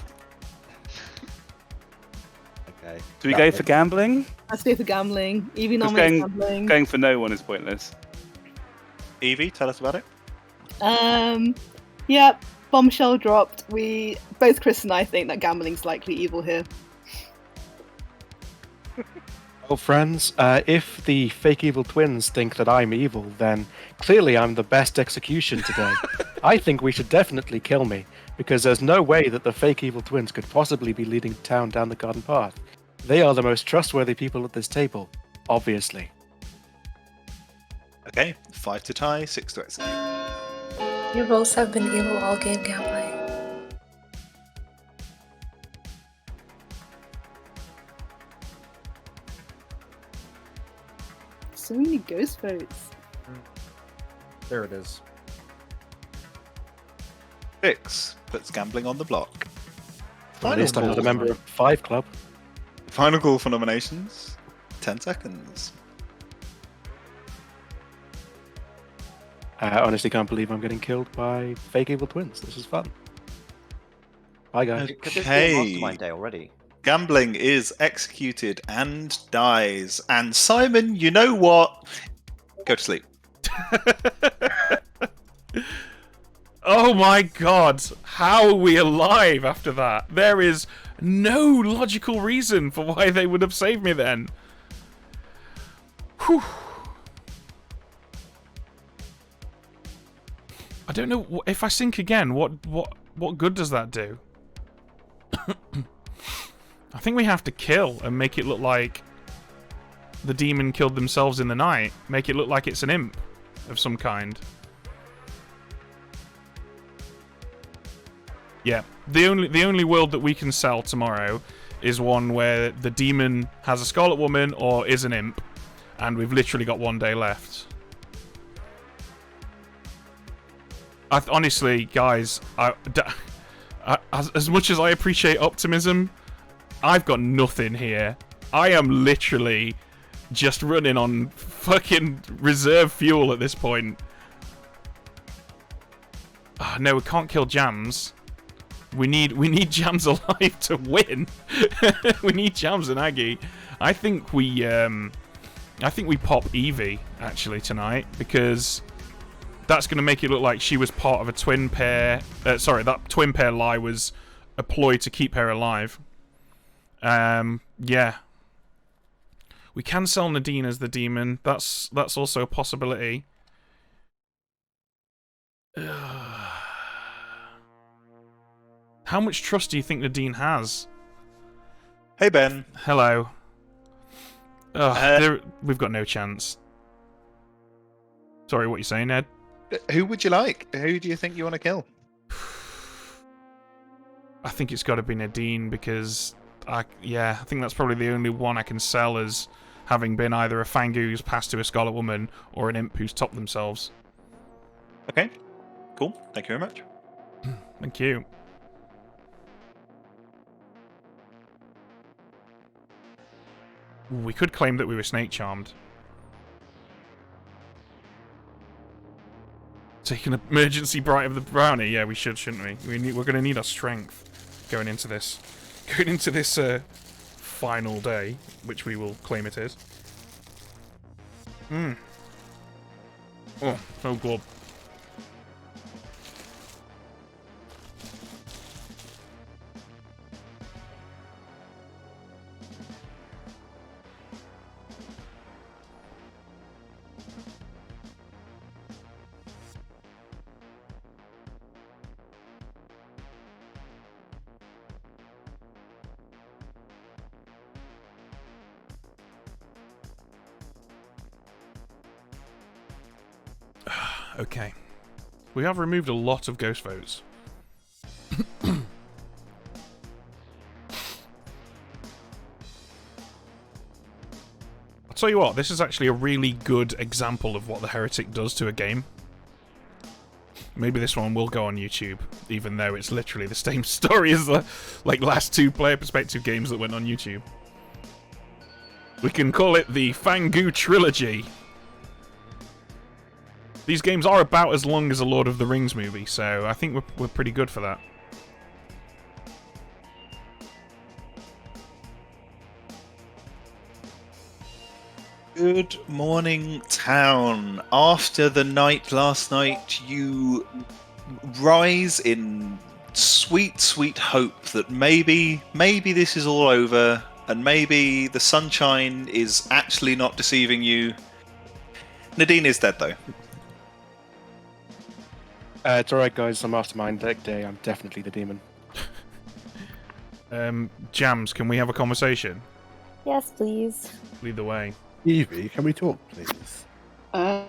Okay. Do we go for gambling? Let's go for gambling. Evie Just nominates gambling. going for no one is pointless. Evie, tell us about it. Yeah, bombshell dropped. Both Chris and I think that gambling's likely evil here. Well, friends, if the fake evil twins think that I'm evil, then clearly I'm the best execution today. I think we should definitely kill me, because there's no way that the fake evil twins could possibly be leading town down the garden path. They are the most trustworthy people at this table, obviously. Okay, 5 to tie, 6 to execute. You both have been evil all game gambling. So many ghost votes. There it is. 6 puts gambling on the block. At least I'm not a member of 5 Club. Final call for nominations. 10 seconds. I honestly can't believe I'm getting killed by fake evil twins. This is fun. Bye, guys. Could this be Okay. a mastermind day already? Gambling is executed and dies. And Simon, you know what? Go to sleep. Oh my god, how are we alive after that? There is no logical reason for why they would have saved me then. Whew. I don't know if I sink again. What good does that do? I think we have to kill and make it look like the demon killed themselves in the night. Make it look like it's an imp of some kind. Yeah, the only world that we can sell tomorrow is one where the demon has a Scarlet Woman or is an imp, and we've literally got 1 day left. Honestly, guys, as much as I appreciate optimism, I've got nothing here. I am literally just running on fucking reserve fuel at this point. Oh, no, we can't kill Jams. We need Jams alive to win. We need Jams and Aggie. I think we pop Evie actually tonight, because that's going to make it look like she was part of a twin pair. Sorry, that twin pair lie was a ploy to keep her alive. Yeah. We can sell Nadine as the demon. That's also a possibility. How much trust do you think Nadine has? Hey, Ben. Hello. We've got no chance. Sorry, what are you saying, Ed? Who would you like? Who do you think you want to kill? I think it's got to be Nadine, because I think that's probably the only one I can sell as having been either a Fangu who's passed to a Scarlet Woman or an imp who's topped themselves. Okay, cool. Thank you very much. Thank you. We could claim that we were snake charmed. Take an emergency bright of the brownie. Yeah, we should, shouldn't we? We're going to need our strength going into this. Going into this final day, which we will claim it is. Oh, so good. Okay. We have removed a lot of ghost votes. I'll tell you what, this is actually a really good example of what the Heretic does to a game. Maybe this one will go on YouTube, even though it's literally the same story as the last 2 player perspective games that went on YouTube. We can call it the Fangu Trilogy. These games are about as long as a Lord of the Rings movie, so I think we're pretty good for that. Good morning, town. After the night last night, you rise in sweet, sweet hope that maybe this is all over, and maybe the sunshine is actually not deceiving you. Nadine is dead, though. It's alright, guys. I'm Mastermind deck day. I'm definitely the demon. Jams, can we have a conversation? Yes, please. Lead the way. Evie, can we talk, please? Hello.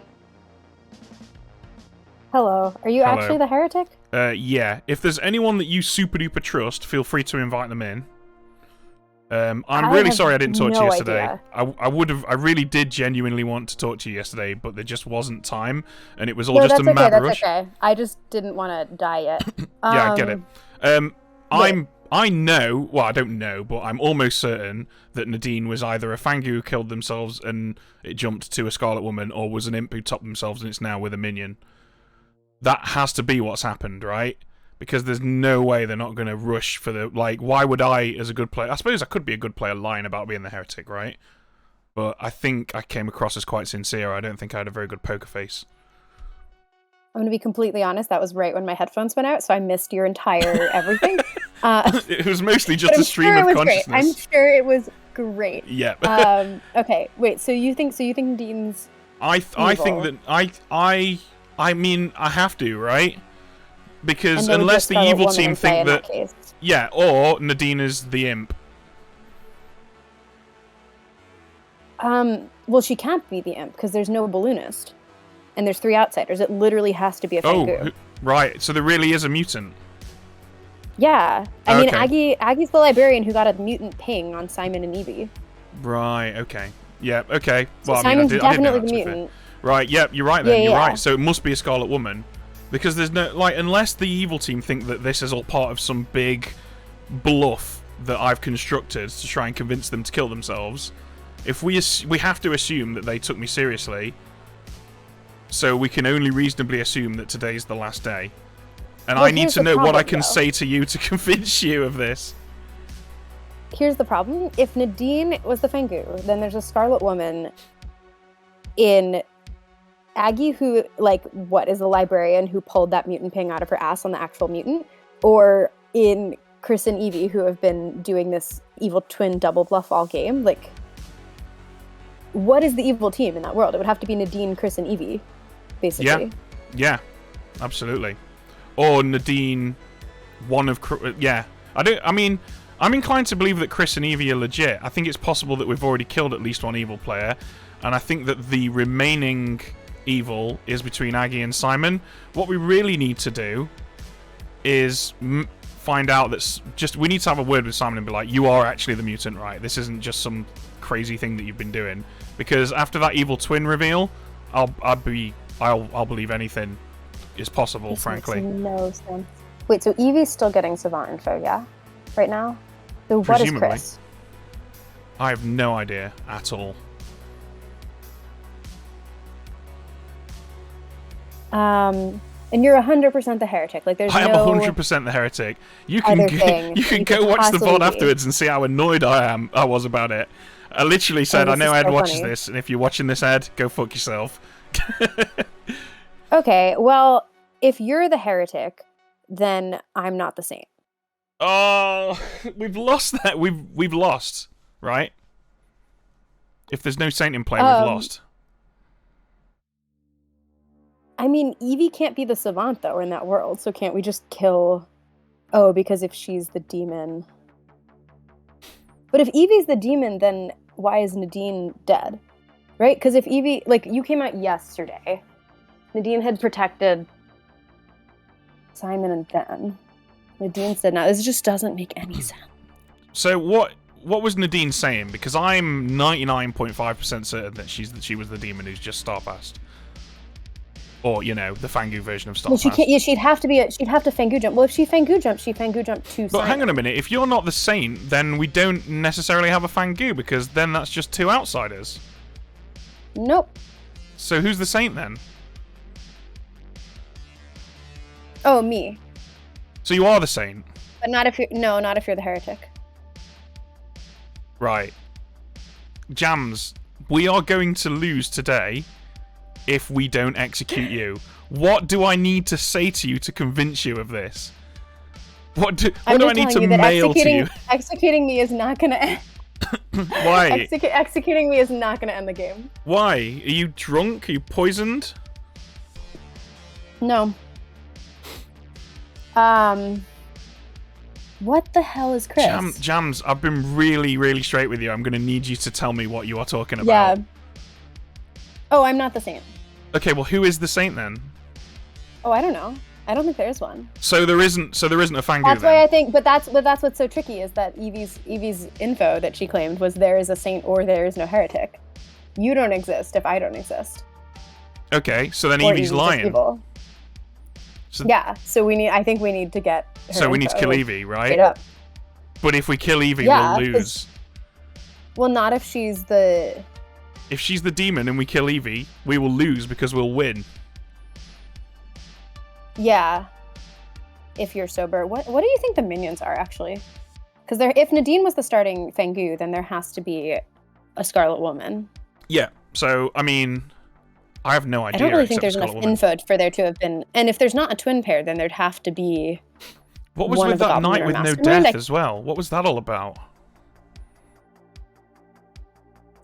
Are you Hello. actually the heretic? Yeah. If there's anyone that you super duper trust, feel free to invite them in. I'm really sorry I didn't talk to you yesterday. Idea. I really did genuinely want to talk to you yesterday, but there just wasn't time, and it was all No, just that's a mad okay. rush. That's okay. I just didn't want to die yet. Yeah, I get it. I know, well, I don't know, but I'm almost certain that Nadine was either a Fangu who killed themselves and it jumped to a Scarlet Woman, or was an imp who topped themselves and it's now with a minion. That has to be what's happened, right? Because there's no way they're not going to rush for the... Like, why would I, as a good player... I suppose I could be a good player lying about being the heretic, right? But I think I came across as quite sincere. I don't think I had a very good poker face. I'm going to be completely honest. That was right when my headphones went out, so I missed your entire everything. It was mostly just a stream of consciousness. Great. I'm sure it was great. Yeah. Okay, wait. So you think Nadine's I think that I mean I have to, right? Because unless the evil team think that yeah, or Nadine is the imp. Well, she can't be the imp because there's no balloonist, and there's 3 outsiders. It literally has to be a Fangu. Oh, right. So there really is a mutant. Yeah, I mean Aggie's the librarian who got a mutant ping on Simon and Evie. Right. Okay. Yeah. Okay. So well, Simon's I did know definitely that, the to be fair. mutant. Right. Yep. You're right. Then Yeah, you're yeah. right. So it must be a Scarlet Woman, because there's no unless the evil team think that this is all part of some big bluff that I've constructed to try and convince them to kill themselves. If we have to assume that they took me seriously, so we can only reasonably assume that today's the last day. And I need to know what I can say to you to convince you of this. Here's the problem. If Nadine was the Fangu, then there's a Scarlet Woman in Aggie who, is a librarian who pulled that mutant ping out of her ass on the actual mutant, or in Chris and Evie who have been doing this evil twin double bluff all game. What is the evil team in that world? It would have to be Nadine, Chris, and Evie, basically. Yeah, absolutely. Or Nadine, one of... Yeah. I'm inclined to believe that Chris and Evie are legit. I think it's possible that we've already killed at least one evil player, and I think that the remaining evil is between Aggie and Simon. What we really need to do is find out that... we need to have a word with Simon and be like, you are actually the mutant, right? This isn't just some crazy thing that you've been doing. Because after that evil twin reveal, I'll believe anything is possible, frankly. Makes no sense. Wait, so Evie's still getting Savant info, yeah? Right now? So what is Chris? I have no idea at all. And you're 100% the heretic. There's I am no 100% the heretic. You can go watch the VOD afterwards and see how annoyed I was about it. I literally said, I know Ed watches this, and if you're watching this, Ed, go fuck yourself. Okay, well, if you're the heretic, then I'm not the saint. Oh, we've lost that. We've lost, right? If there's no saint in play, we've lost. I mean, Evie can't be the savant, though, in that world, so can't we just kill... Oh, because if she's the demon... But if Evie's the demon, then why is Nadine dead? Right? Because if Evie... you came out yesterday. Nadine had protected Simon and Ben. Nadine's dead now. This just doesn't make any sense. So what was Nadine saying? Because I'm 99.5% certain that she was the demon who's just Starpassed. Or, the Fangu version of Starpassed. Well, she can't. Yeah, she'd have to Fangu jump. Well, if she Fangu jumps to Simon. But hang on a minute. If you're not the saint, then we don't necessarily have a Fangu, because then that's just 2 outsiders. Nope. So who's the saint then? Oh, me. So you are the saint. But not if you're the heretic. Right. Jams, we are going to lose today if we don't execute you. What do I need to say to you to convince you of this? What do I need to mail to you? Executing me is not going to end. Why? Executing me is not going to end the game. Why? Are you drunk? Are you poisoned? No. What the hell is Chris? Jams, I've been really, really straight with you. I'm going to need you to tell me what you are talking about. Yeah. Oh, I'm not the saint. Okay, well, who is the saint then? Oh, I don't know. I don't think there is one. So there isn't a Fangu. That's then? why I think, but that's what's so tricky is that Evie's info that she claimed was there is a saint or there is no heretic. You don't exist if I don't exist. Okay, so then Or Evie's lying. Evil. So, yeah, so I think we need to get her so we need to info kill Evie, right? straight up. But if we kill Evie, Yeah, we'll lose. Well, not if she's the... If she's the demon and we kill Evie, we will lose because we'll win. Yeah. If you're sober. What do you think the minions are, actually? Because if Nadine was the starting Fangu, then there has to be a Scarlet Woman. Yeah, so, I mean... I have no idea. I don't really think except there's enough Scarlet Woman. info for there to have been... And if there's not a twin pair, then there'd have to be... What was one with of the that Goblin night or with no Mastermind. death as well? What was that all about?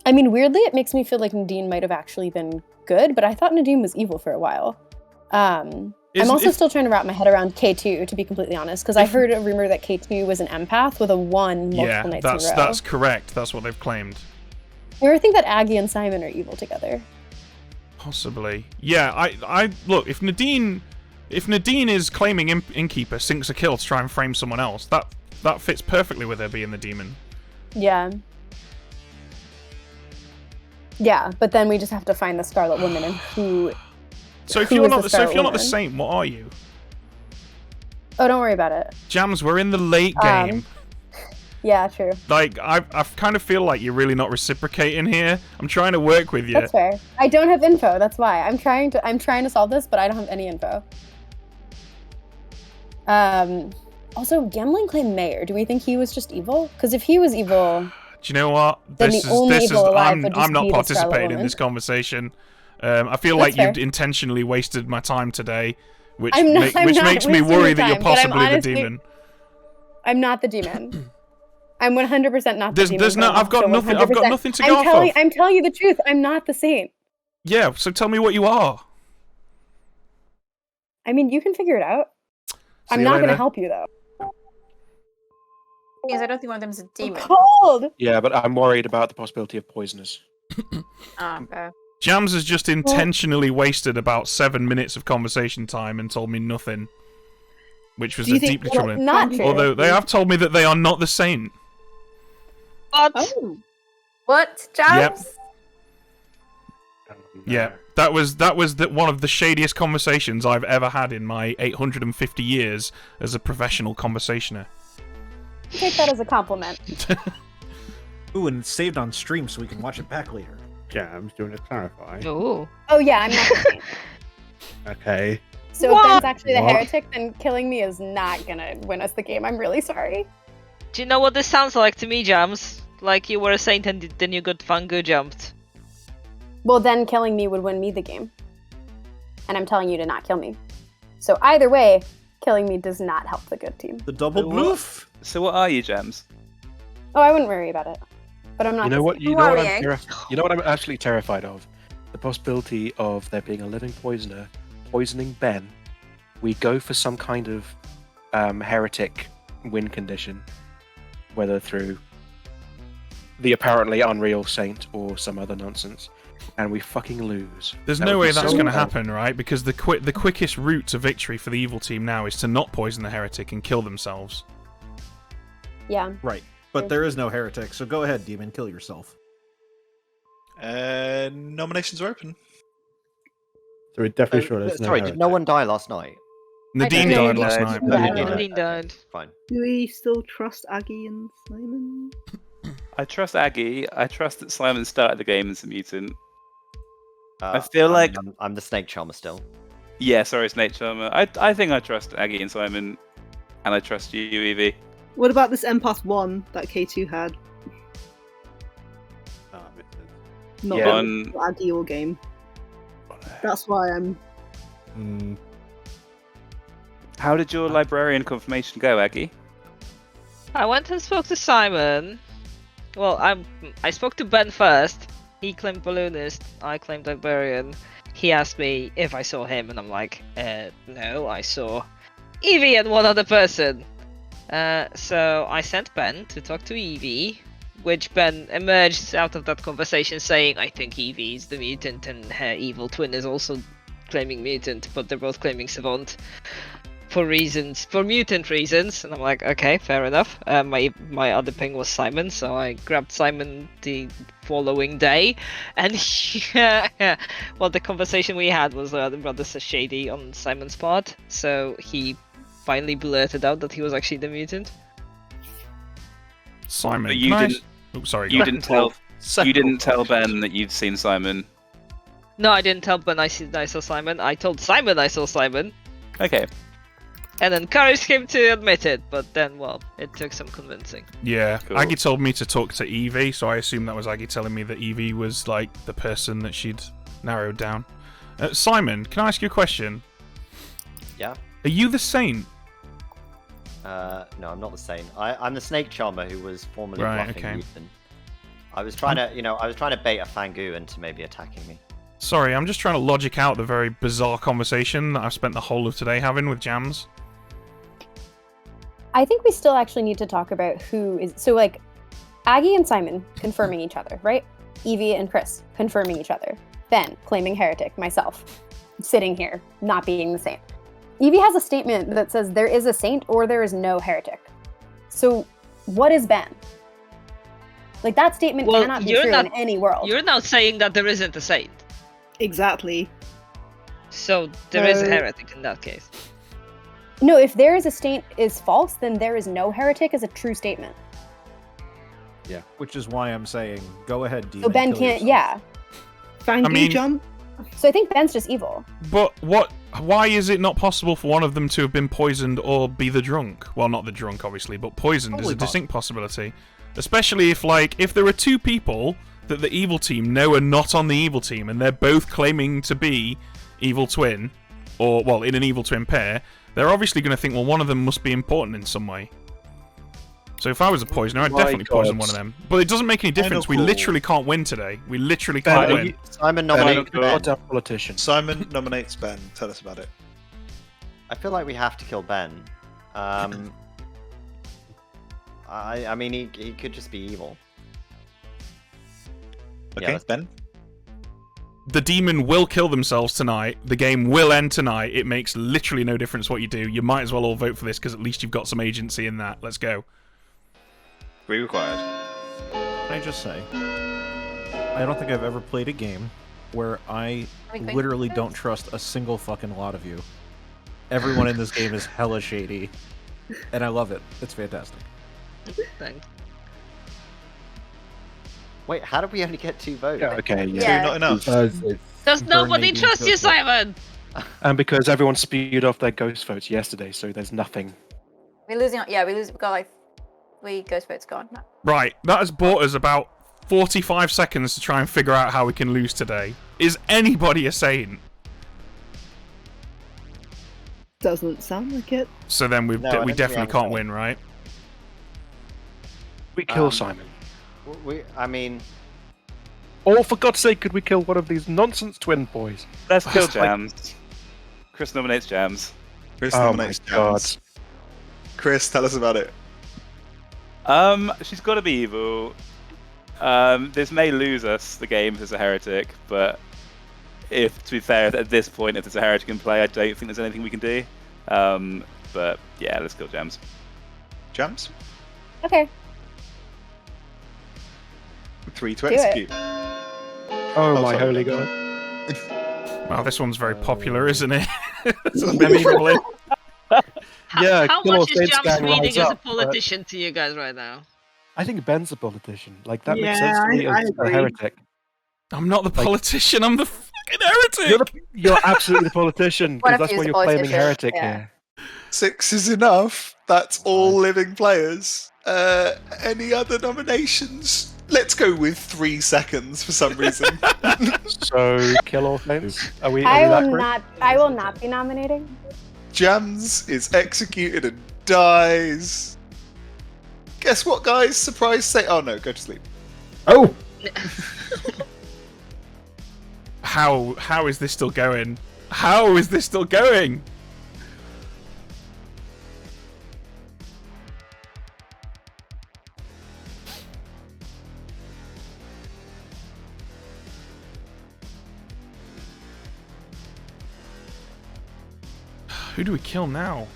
I mean, weirdly, it makes me feel like Nadine might have actually been good, but I thought Nadine was evil for a while. I'm also still trying to wrap my head around K2, to be completely honest, because I heard a rumor that K2 was an empath with a 1 multiple nights in a row. That's correct. That's what they've claimed. I think that Aggie and Simon are evil together. Possibly. Yeah, I look, if Nadine is claiming Innkeeper sinks a kill to try and frame someone else, that fits perfectly with her being the demon. Yeah. Yeah, but then we just have to find the Scarlet Woman and who. So if who you're is not the so if Scarlet you're not the Woman? saint, what are you? Oh, don't worry about it. Jams, we're in the late game. Yeah, true. Like I kind of feel like you're really not reciprocating here. I'm trying to work with you. That's fair. I don't have info. That's why I'm trying to solve this, but I don't have any info. Also, Gambling claimed Mayor. Do we think he was just evil? Because if he was evil, do you know what? Then I'm not participating in this conversation. I feel like you've intentionally wasted my time today, which makes me worry that you're possibly the demon. I'm not the demon. I'm 100% not the demon. There's no. I've got nothing. I've got nothing to go off of. I'm telling you the truth. I'm not the saint. Yeah. So tell me what you are. I mean, you can figure it out. I'm not going to help you though. Because I don't think one of them is a demon. Cold. Yeah, but I'm worried about the possibility of poisoners. Okay. Jams has just intentionally wasted about 7 minutes of conversation time and told me nothing, which was deeply troubling. Although they have told me that they are not the saint. What? Oh. What? Jams? Yeah, that was one of the shadiest conversations I've ever had in my 850 years as a professional conversationer. Take that as a compliment. Ooh, and saved on stream so we can watch it back later. Jams, do you want to clarify? Ooh. Oh yeah, I'm not the saint. Okay. So if Ben's actually the heretic, then killing me is not gonna win us the game. I'm really sorry. Do you know what this sounds like to me, Jams? Like you were a saint and then you got Fangu jumped. Well, then killing me would win me the game. And I'm telling you to not kill me. So either way, killing me does not help the good team. The double bloof. So what are you, Jams? Oh, I wouldn't worry about it. But I'm not. You know what? You worrying. You know what I'm actually terrified of? The possibility of there being a living poisoner poisoning Ben. We go for some kind of heretic win condition, whether through the apparently unreal saint or some other nonsense, and we fucking lose. There's That no would way be that's so going to bad. happen, right? Because the quickest route to victory for the evil team now is to not poison the heretic and kill themselves. Yeah. Right. But there is no heretic, so go ahead, demon, kill yourself. Nominations are open. So we're definitely sure there's no Sorry, did no one die last night? Nadine died last night. Nadine died. Fine. Do we still trust Aggie and Simon? I trust Aggie. I trust that Simon started the game as a mutant. I feel like I'm the snake charmer still. Yeah, sorry, Snake Charmer. I think I trust Aggie and Simon, and I trust you, Evie. What about this Empath 1 that K2 had? not Yeah. the ideal game. That's why I'm. How did your librarian confirmation go, Aggie? I went and spoke to Simon. Well, I spoke to Ben first. He claimed balloonist. I claimed librarian. He asked me if I saw him, and I'm like, no, I saw Evie and one other person. So I sent Ben to talk to Evie, which Ben emerged out of that conversation saying, I think Evie is the mutant and her evil twin is also claiming mutant, but they're both claiming savant for mutant reasons. And I'm like, okay, fair enough. My other ping was Simon, so I grabbed Simon the following day, and well, the conversation we had was rather shady on Simon's part, so he finally blurted out that he was actually the mutant. Simon, But you can I- didn't. Oh, sorry. You go didn't on. tell. You didn't tell Ben that you'd seen Simon. No, I didn't tell Ben I saw Simon. I told Simon I saw Simon. Okay. And then Courage came to admit it, but then, well, it took some convincing. Yeah, Cool. Aggie told me to talk to Evie, so I assume that was Aggie telling me that Evie was like the person that she'd narrowed down. Simon, can I ask you a question? Yeah. Are you the Saint? No, I'm not the Saint. I'm the Snake Charmer who was formerly Right, bluffing okay. Ethan. I was trying to bait a Fangu into maybe attacking me. Sorry, I'm just trying to logic out the very bizarre conversation that I've spent the whole of today having with Jams. I think we still actually need to talk about who is. So, like, Aggie and Simon confirming each other, right? Evie and Chris confirming each other. Ben claiming heretic. Myself sitting here not being the saint. Evie has a statement that says there is a saint or there is no heretic. So, what is Ben? Like, that statement Well, cannot be you're true not- in any world. You're now saying that there isn't a saint. Exactly. So there is a Uh, heretic in that case. No, if there is a saint is false, then there is no heretic is a true statement. Yeah. Which is why I'm saying, go ahead, So Demon. Ben kill can't, yourself. yeah. Fangu mean- jump. So I think Ben's just evil. But why is it not possible for one of them to have been poisoned or be the drunk? Well, not the drunk, obviously, but poisoned is Probably a distinct possibility. Especially if there are two people that the evil team know are not on the evil team, and they're both claiming to be evil twin, or, well, in an evil twin pair, they're obviously going to think, well, one of them must be important in some way. So if I was a poisoner, I'd My definitely poison God. one of them. But it doesn't make any difference. We call. literally can't win today. We literally Ben, can't are win. you- Simon Ben, nominated Ben. Ben. Goddamn politician. Simon nominates Ben. Tell us about it. I feel like we have to kill Ben. I mean, he could just be evil. Okay, Yeah, that's- Ben. The demon will kill themselves tonight. The game will end tonight. It makes literally no difference what you do. You might as well all vote for this because at least you've got some agency in that. Let's go. Agree required. Can I just say, I don't think I've ever played a game where I Agree. literally don't trust a single fucking lot of you. Everyone in this game is hella shady, and I love it. It's fantastic. Thanks. Wait, how did we only get 2 votes? Yeah, okay, yeah. Yeah. Two, not enough. Does Burn nobody Nadine trust you, Circle. Simon? And because everyone spewed off their ghost votes yesterday, so there's nothing. We're losing. Yeah, we got like 3 ghost votes gone. Right, that has bought us about 45 seconds to try and figure out how we can lose today. Is anybody a saint? Doesn't sound like it. So then No, I don't we think definitely we have a can't saint. win, right? We kill Simon. I mean, Or for God's sake, could we kill one of these nonsense twin boys? Let's kill It's like- Jams. Chris nominates Jams. Chris Oh my nominates God. Jams. Chris, tell us about it. She's got to be evil. This may lose us the game if there's a heretic, but to be fair, at this point, if there's a heretic in play, I don't think there's anything we can do. But yeah, let's kill Jams. Jams? Okay. 3 to Do it. execute. Oh, sorry. my holy God. Well, this one's very popular, isn't it? Probably. Yeah, How kill much or is Saints Jams gang rise reading as a up, but- politician to you guys right now? I think Ben's a politician. Like, that makes Yeah, sense to me I as a agree. heretic. I'm not the politician, I'm the fucking heretic! You're absolutely the politician, One because of that's you why is you're a claiming politician, heretic yeah. here. 6 is enough. That's all living players. Any other nominations? Let's go with 3 seconds for some reason. So kill all flames. Are we? I that will quick? not. I will not be nominating. Jams is executed and dies. Guess what, guys? Surprise! Say, oh no, go to sleep. Oh, How is this still going? How is this still going? Who do we kill now?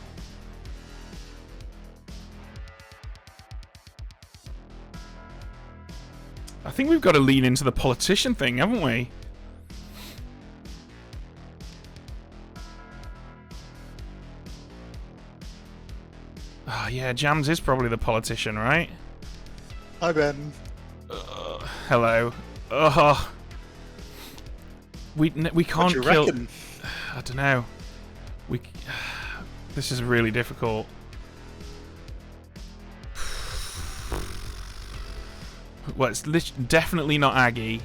I think we've got to lean into the politician thing, haven't we? Oh, yeah, Jams is probably the politician, right? Hi, Ben. Hello. We can't What do you kill. reckon? I don't know. This is really difficult. Well, it's definitely not Aggie.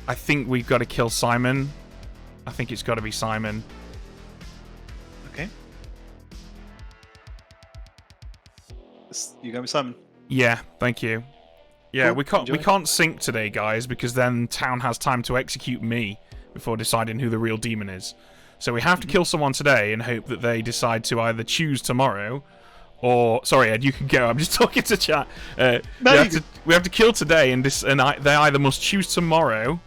I think we've got to kill Simon. I think it's got to be Simon. Okay. You going with Simon? Yeah, thank you. Yeah, Cool. we can't sync today, guys, because then Town has time to execute me before deciding who the real demon is. So we have to kill someone today and hope that they decide to either choose tomorrow, or sorry, Ed, you can go. I'm just talking to chat. We have to kill today, and they either must choose tomorrow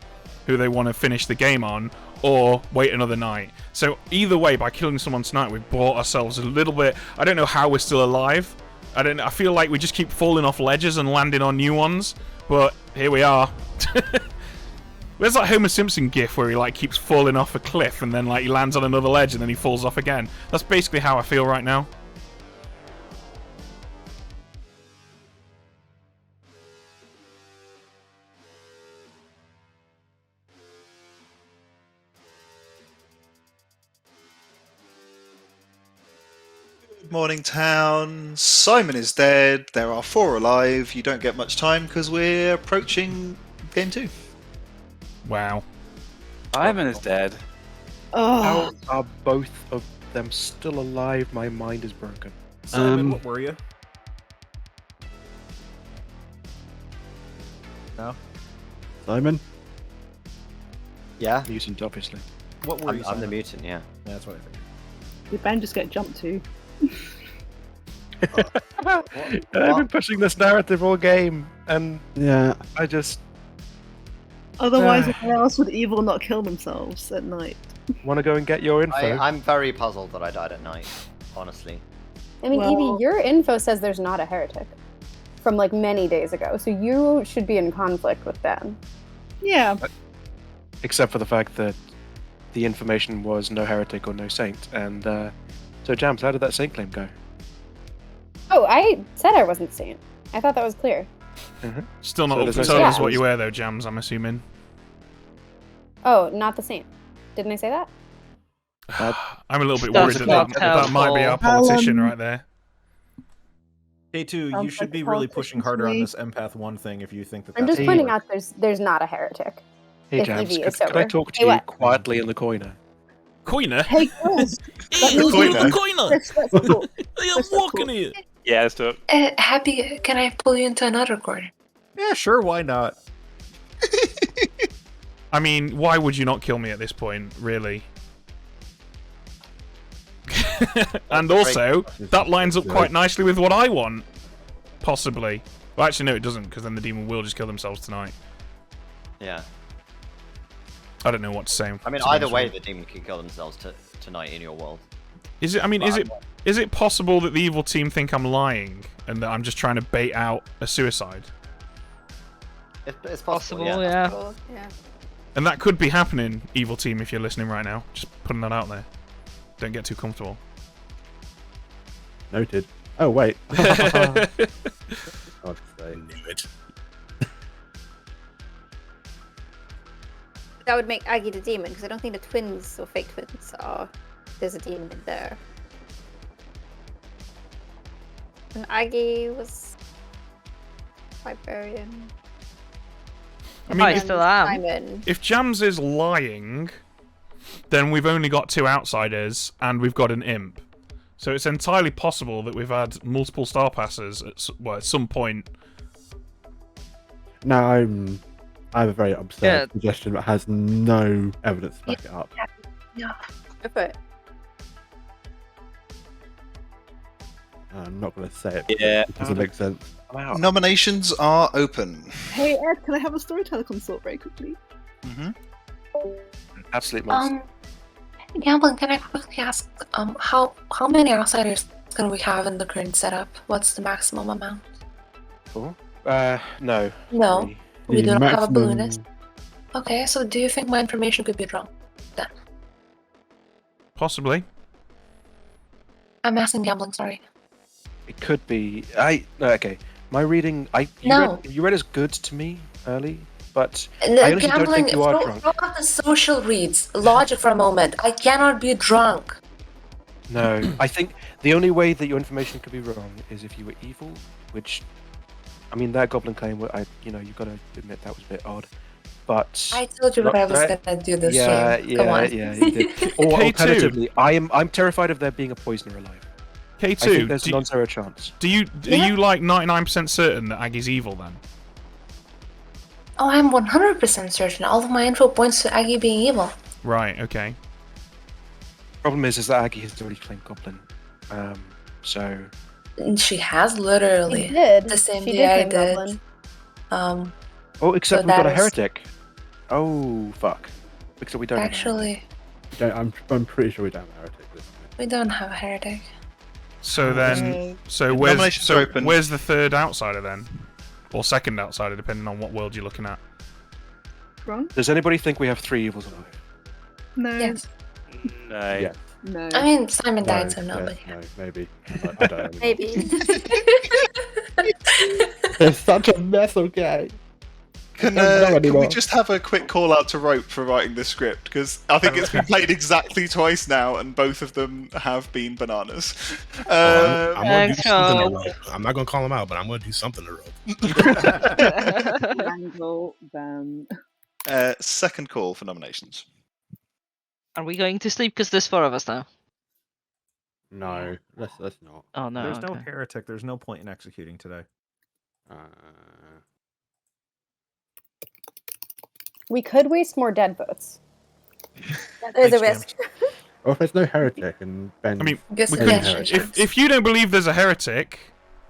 who they want to finish the game on, or wait another night. So either way, by killing someone tonight, we've bought ourselves a little bit. I don't know how we're still alive. I feel like we just keep falling off ledges and landing on new ones, but here we are. Where's that Homer Simpson gif where he like keeps falling off a cliff and then like he lands on another ledge and then he falls off again? That's basically how I feel right now. Good morning, town. Simon is dead. There are 4 alive. You don't get much time because we're approaching game 2. Wow. Simon is dead. How are both of them still alive? My mind is broken. Simon, what were you? No? Simon? Yeah? Mutant, obviously. What were you, I'm the Simon? mutant, yeah. Yeah, that's what I figured. Did Ben just get jumped to? I've been pushing this narrative all game, and Yeah. I just Otherwise, why else would evil not kill themselves at night? want to go and get your info. I'm very puzzled that I died at night, honestly. I mean, Well- Evie, your info says there's not a heretic from like many days ago, so you should be in conflict with them. Yeah. Except for the fact that the information was no heretic or no saint. And so, Jams, how did that saint claim go? Oh, I said I wasn't saint. I thought that was clear. Still not So up there's to no tell us saint. what you wear though, Jams, I'm assuming. Oh, not the saint. Didn't I say that? I'm a little bit That's worried not that might be our helpful. politician right there. K2, you Sounds should like be a really politician pushing to harder on me. this empath 1 thing if you think that I'm that's just gonna pointing work. out there's not a heretic. Hey, If Jams, Evie is could I sober. talk to Hey, you what? quietly in the corner? Coiner? Hey, Chris. Let me Coiner. Coiner! Respectful. I'm walking here! Yeah, let's do it. Happy, can I pull you into another corner? Yeah, sure, why not? I mean, why would you not kill me at this point, really? And also, that lines up quite nicely with what I want. Possibly. Well, actually, no, it doesn't, because then the demon will just kill themselves tonight. Yeah. I don't know what to say. I mean, to be either honest way, with you. the demon could kill themselves tonight in your world. Is it? I mean, is it possible that the evil team think I'm lying and that I'm just trying to bait out a suicide? It's Possible, possible, yeah. Cool. Yeah. And that could be happening, evil team, if you're listening right now. Just putting that out there. Don't get too comfortable. Noted. Oh, wait. Knew it. That would make Aggie the demon, because I don't think the twins or fake twins are. There's a demon in there. And Aggie was librarian. I mean, I if, still am. Simon. if Jams is lying, then we've only got 2 outsiders and we've got an imp. So it's entirely possible that we've had multiple star passes at some point. No, I have a very absurd Yeah. suggestion that has no evidence to back it up. Yeah. Go for it. I'm not going to say it. Yeah. It doesn't make sense. I'm out. Nominations are open. Hey Ed, can I have a storyteller consult very quickly? Mm-hmm. Absolute monster. Gambling, can I quickly ask, how many outsiders can we have in the current setup? What's the maximum amount? No. No, Really. we The do not have a maximum- balloonist. Okay, so do you think my information could be wrong? Then Possibly. I'm asking gambling. Sorry. It could be. No, okay. My reading. No. You read as good to me early, but And I honestly don't gambling. think you are Throw drunk. out the social reads. Logic for a moment. I cannot be drunk. No, I think the only way that your information could be wrong is if you were evil, which, I mean, that goblin claim. You've got to admit that was a bit odd. But I told you what I was Right. gonna do this yeah, stream. Come yeah, on. yeah, you did. Or K2. alternatively, I'm terrified of there being a poisoner alive. I think K2, there's a non-zero chance. are Yeah. you like 99% certain that Aggie's evil then? Oh, I'm 100% certain. All of my info points to Aggie being evil. Right, okay. Problem is that Aggie has already claimed goblin. So And she has literally She did. the same She day did I claim did. Goblin. except So we've got that a is- heretic. Oh fuck! Except we don't. have a heretic. Actually, I'm pretty sure we don't have a heretic this time. we don't have a heretic. So then, Nominations are open. where's the third outsider then? Or second outsider, depending on what world you're looking at. Wrong? Does anybody think we have 3 evils alive? No. Yes. No. Yeah. No. I mean, Simon No, died, so no, yes, but yeah. no, maybe. I don't know. Maybe. It's such a mess, okay? Can I don't know we anymore. just have a quick call out to Rope for writing this script? Because I think it's been played exactly twice now, and both of them have been bananas. I'm gonna do Thanks, something to Rob. Rope. I'm not gonna call him out, but I'm gonna do something to Rope. Wrangle them. Second call for nominations. Are we going to sleep because there's 4 of us now? No, let's not. Oh no. There's no okay. heretic. There's no point in executing today. We could waste more dead votes. There's a Thanks, risk. Well, if there's no heretic and Ben. I mean, Guess we we could, can. if you don't believe there's a heretic,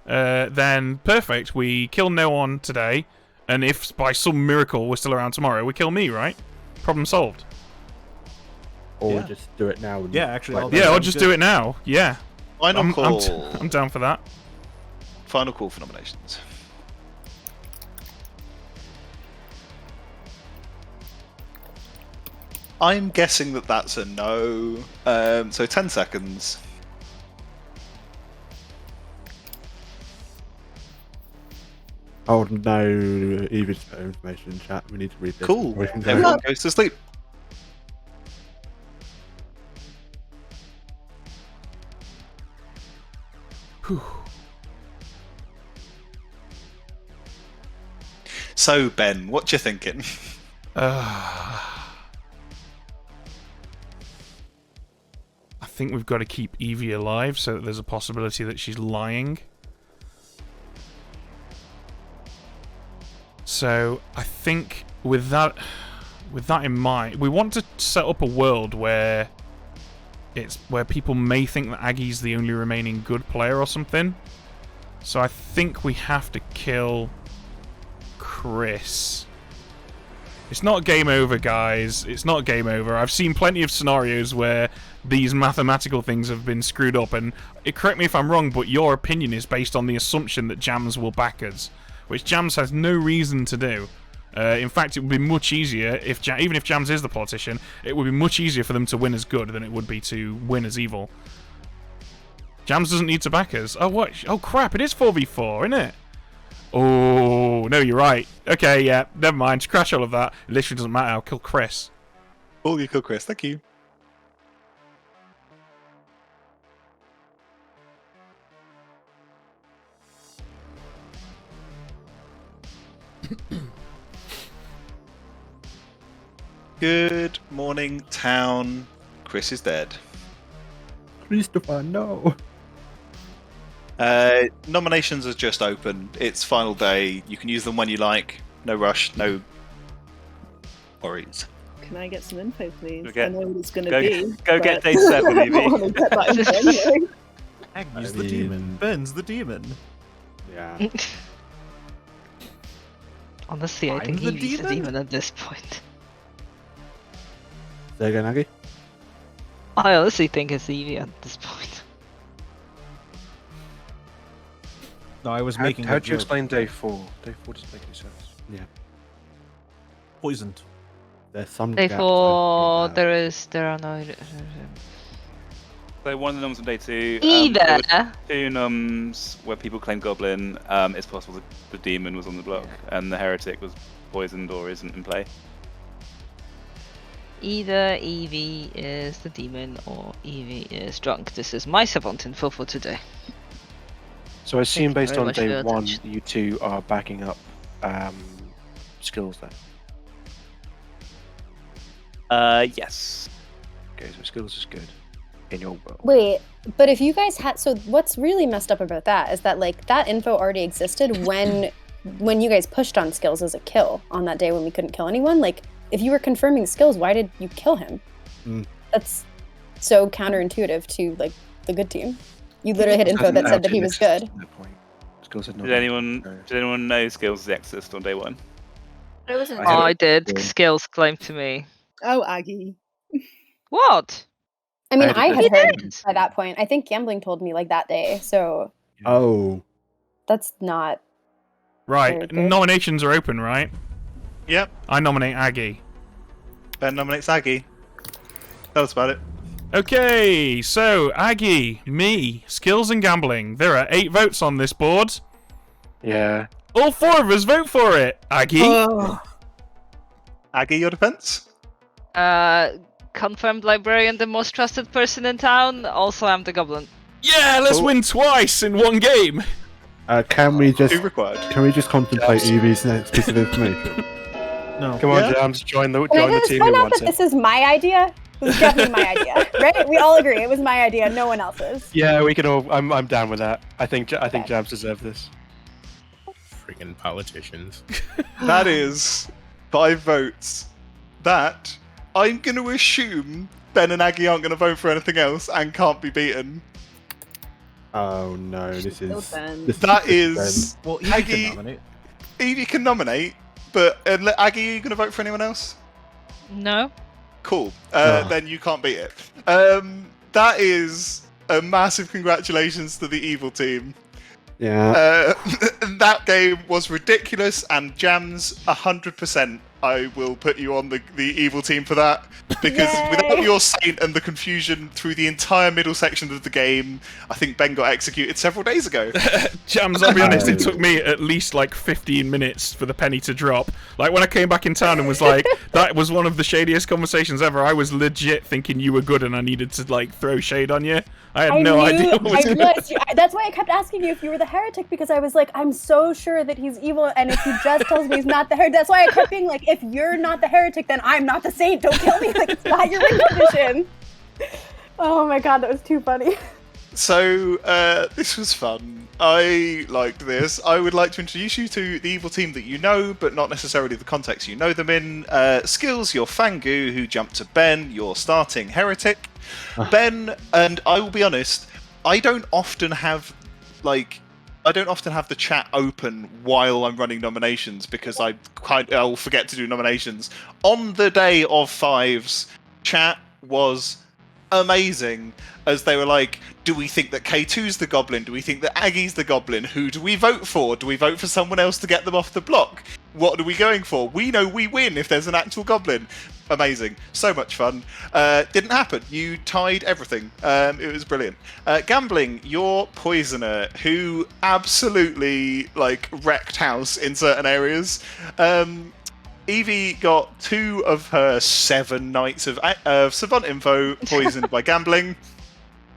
then perfect. We kill no one today, and if by some miracle we're still around tomorrow, we kill me, right? Problem solved. Or Yeah. just do it now. And Yeah, actually, like, I'll do Yeah, or sounds just good. do it now. Yeah, Final call. I'm down for that. Final call for nominations. I'm guessing that that's a no. So 10 seconds. Oh no, Evie just put information in chat. We need to read this. Cool. We can go. Everyone goes to sleep. So Ben, what you thinking? I think we've got to keep Evie alive so that there's a possibility that she's lying. So I think with that in mind, we want to set up a world where people may think that Aggie's the only remaining good player or something. So I think we have to kill Chris. It's not game over, guys. It's not game over. I've seen plenty of scenarios where these mathematical things have been screwed up, and correct me if I'm wrong, but your opinion is based on the assumption that Jams will back us, which Jams has no reason to do. In fact, it would be much easier, even if Jams is the politician, it would be much easier for them to win as good than it would be to win as evil. Jams doesn't need to back us. Oh, what? Oh, crap, it is 4v4, isn't it? Oh, no, you're right. Okay, yeah, never mind. Scratch all of that. It literally doesn't matter. I'll kill Chris. Oh, you kill Chris. Thank you. Good morning, town. Chris is dead. Christopher, no. Nominations are just open. It's final day. You can use them when you like. No rush, no worries. Can I get some info, please? Get- I know what it's going to go- be. go get but day 7, I Evie. wanna get that info anyway. Agnes the demon. Ben's the demon. Yeah. Honestly, I I'm think the Evie's the demon? demon at this point. Say again, Aggie? I honestly think it's Evie at this point. No, I was How, making. how'd a you joke. explain day 4? Day 4 doesn't make any sense. Yeah. Poisoned? There's some Day gaps 4, I think there are no. So one of the noms on day 2. Either. There were 2 noms where people claimed goblin. It's possible the demon was on the block and the heretic was poisoned or isn't in play. Either Evie is the demon or Evie is drunk. This is my savant info for today. So I assume you based very on much for day your 1, attention. you two are backing up skills then. Yes. Okay, so skills is good in your world. Wait, but if you guys had, so what's really messed up about that is that like that info already existed when you guys pushed on skills as a kill on that day when we couldn't kill anyone. Like if you were confirming skills, why did you kill him? That's so counterintuitive to like the good team. You literally had info that said that he was good. Skills had not Did anyone know skills exist on day 1? It wasn't. Oh, I did. Skills claimed to me. Oh, Aggie. What? I mean, I I did had that. heard Yes. by that point. I think gambling told me like that day, so Oh. that's not. Right, Very good. nominations are open, right? Yep. I nominate Aggie. Ben nominates Aggie. Tell us about it. Okay, so Aggie, me, skills and gambling. There are 8 votes on this board. Yeah. All 4 of us vote for it. Aggie. Aggie, your defense? Confirmed librarian, the most trusted person in town. Also, I'm the goblin. Yeah, let's Cool. win twice in one game. Can we just Who required? contemplate Evie's next piece of information? No. Come on, Yeah. Jams, join the Can I just team point who out wants that it. this is my idea? It was definitely my idea, right? We all agree it was my idea, no one else's. Yeah, we can all. I'm down with that. I think Jams deserve this. Freaking politicians. That is 5 votes. That I'm going to assume Ben and Aggie aren't going to vote for anything else and can't be beaten. Oh no, this Well is done. That is Well, Evie Aggie- can nominate. Evie can nominate, but Aggie, are you going to vote for anyone else? No. Cool. No. Then you can't beat it. That is a massive congratulations to the evil team. Yeah. That game was ridiculous, and Jams 100%. I will put you on the evil team for that, because Yay! without your saint and the confusion through the entire middle section of the game, I think Ben got executed several days ago. Jams, I'll be honest, it took me at least like 15 minutes for the penny to drop. Like when I came back in town and was like, that was one of the shadiest conversations ever, I was legit thinking you were good and I needed to like throw shade on you. I had no idea what was I going realized that's why I kept asking you if you were the heretic, because I was like, I'm so sure that he's evil, and if he just tells me he's not the heretic, that's why I kept being like, if you're not the heretic, then I'm not the saint. Don't kill me. Like it's not your win condition. Oh my god, that was too funny. So, this was fun. I liked this. I would like to introduce you to the evil team that you know, but not necessarily the context you know them in. Skills, your Fangu, who jumped to Ben, your starting heretic. Ben, and I will be honest, I don't often have the chat open while I'm running nominations, because I'll forget to do nominations. On the day of 5s, chat was amazing, as they were like, do we think that K2's the goblin? Do we think that Aggie's the goblin? Who do we vote for? Do we vote for someone else to get them off the block? What are we going for? We know we win if there's an actual goblin. Amazing. So much fun. Didn't happen. You tied everything. It was brilliant. Gambling, your poisoner, who absolutely wrecked house in certain areas. Evie got 2 of her 7 nights of Savant info poisoned by gambling.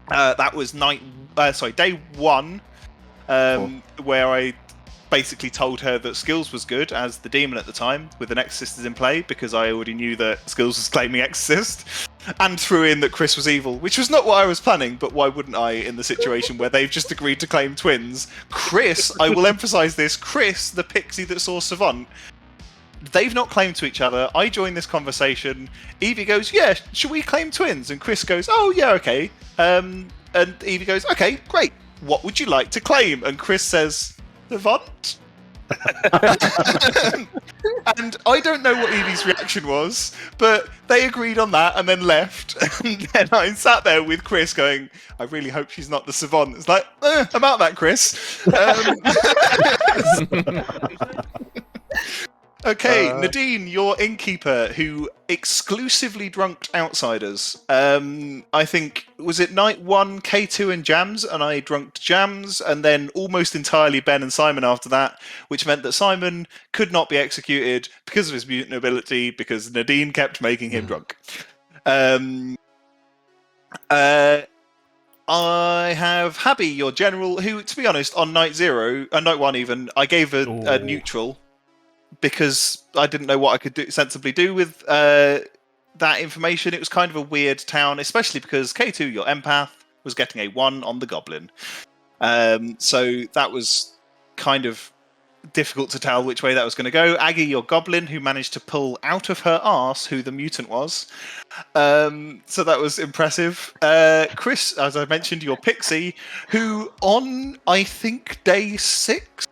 That was day 1, where I basically told her that Skills was good as the demon at the time with an Exorcist in play, because I already knew that Skills was claiming Exorcist, and threw in that Chris was evil, which was not what I was planning, but why wouldn't I in the situation where they've just agreed to claim twins? Chris, I will emphasise this, Chris, the pixie that saw Savant, they've not claimed to each other. I join this conversation. Evie goes, yeah, should we claim twins? And Chris goes, oh, yeah, okay. And Evie goes, okay, great. What would you like to claim? And Chris says, Savant? And I don't know what Evie's reaction was, but they agreed on that and then left. And then I sat there with Chris going, I really hope she's not the Savant. It's like, about that, Chris. Okay, Nadine, your innkeeper, who exclusively drunked outsiders. I think, was it night 1, K2 and Jams, and I drunked Jams, and then almost entirely Ben and Simon after that, which meant that Simon could not be executed because of his mutant ability, because Nadine kept making him drunk. I have Habby, your general, who, to be honest, on night 1 even, I gave a neutral, because I didn't know what I could sensibly do with that information. It was kind of a weird town, especially because K2, your empath, was getting a 1 on the goblin. So that was kind of difficult to tell which way that was going to go. Aggie, your goblin, who managed to pull out of her arse who the mutant was. So that was impressive. Chris, as I mentioned, your pixie, who on, I think, day 6,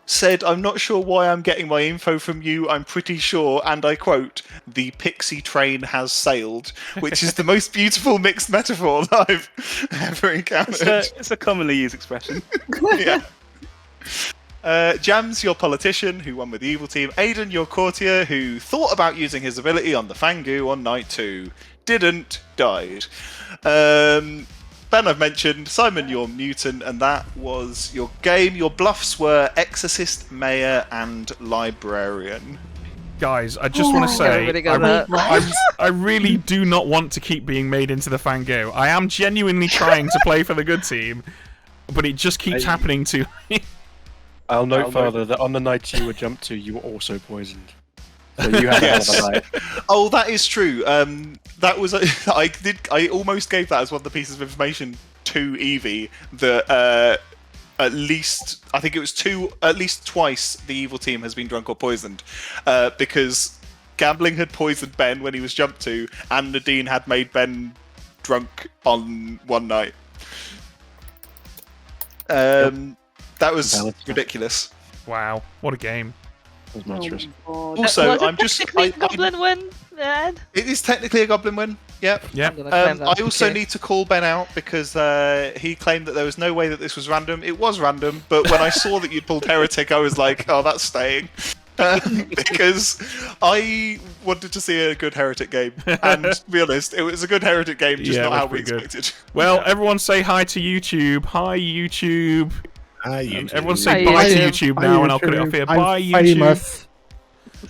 said, I'm not sure why I'm getting my info from you. I'm pretty sure, and I quote, the pixie train has sailed, which is the most beautiful mixed metaphor that I've ever encountered. It's a commonly used expression. Yeah. Jams, your politician, who won with the evil team. Aidan, your courtier, who thought about using his ability on the Fangu on night 2. Didn't, died. Ben, I've mentioned. Simon, your mutant, and that was your game. Your bluffs were Exorcist, Mayor, and Librarian. Guys, I just want to say, I really do not want to keep being made into the Fango. I am genuinely trying to play for the good team, but it just keeps happening to me. I'll note further that on the night you were jumped to, you were also poisoned. So you had another night. Oh, that is true. That was I almost gave that as one of the pieces of information to Evie that at least I think it was at least twice the evil team has been drunk or poisoned, because Gambling had poisoned Ben when he was jumped to, and Nadine had made Ben drunk on one night. That was ridiculous. Wow, what a game. That was monstrous. Also, was it I'm just technically a goblin win, Ed? It is technically a goblin win. Yep. Yeah. I also need to call Ben out because he claimed that there was no way that this was random. It was random, but when I saw that you'd pulled Heretic, I was like, oh, that's staying. Because I wanted to see a good Heretic game. And to be honest, it was a good Heretic game, just not how we expected. Well, everyone say hi to YouTube. Hi, YouTube. Hi, YouTube. Everyone say bye to YouTube now, and I'll put it up here. Bye, YouTube. Famous.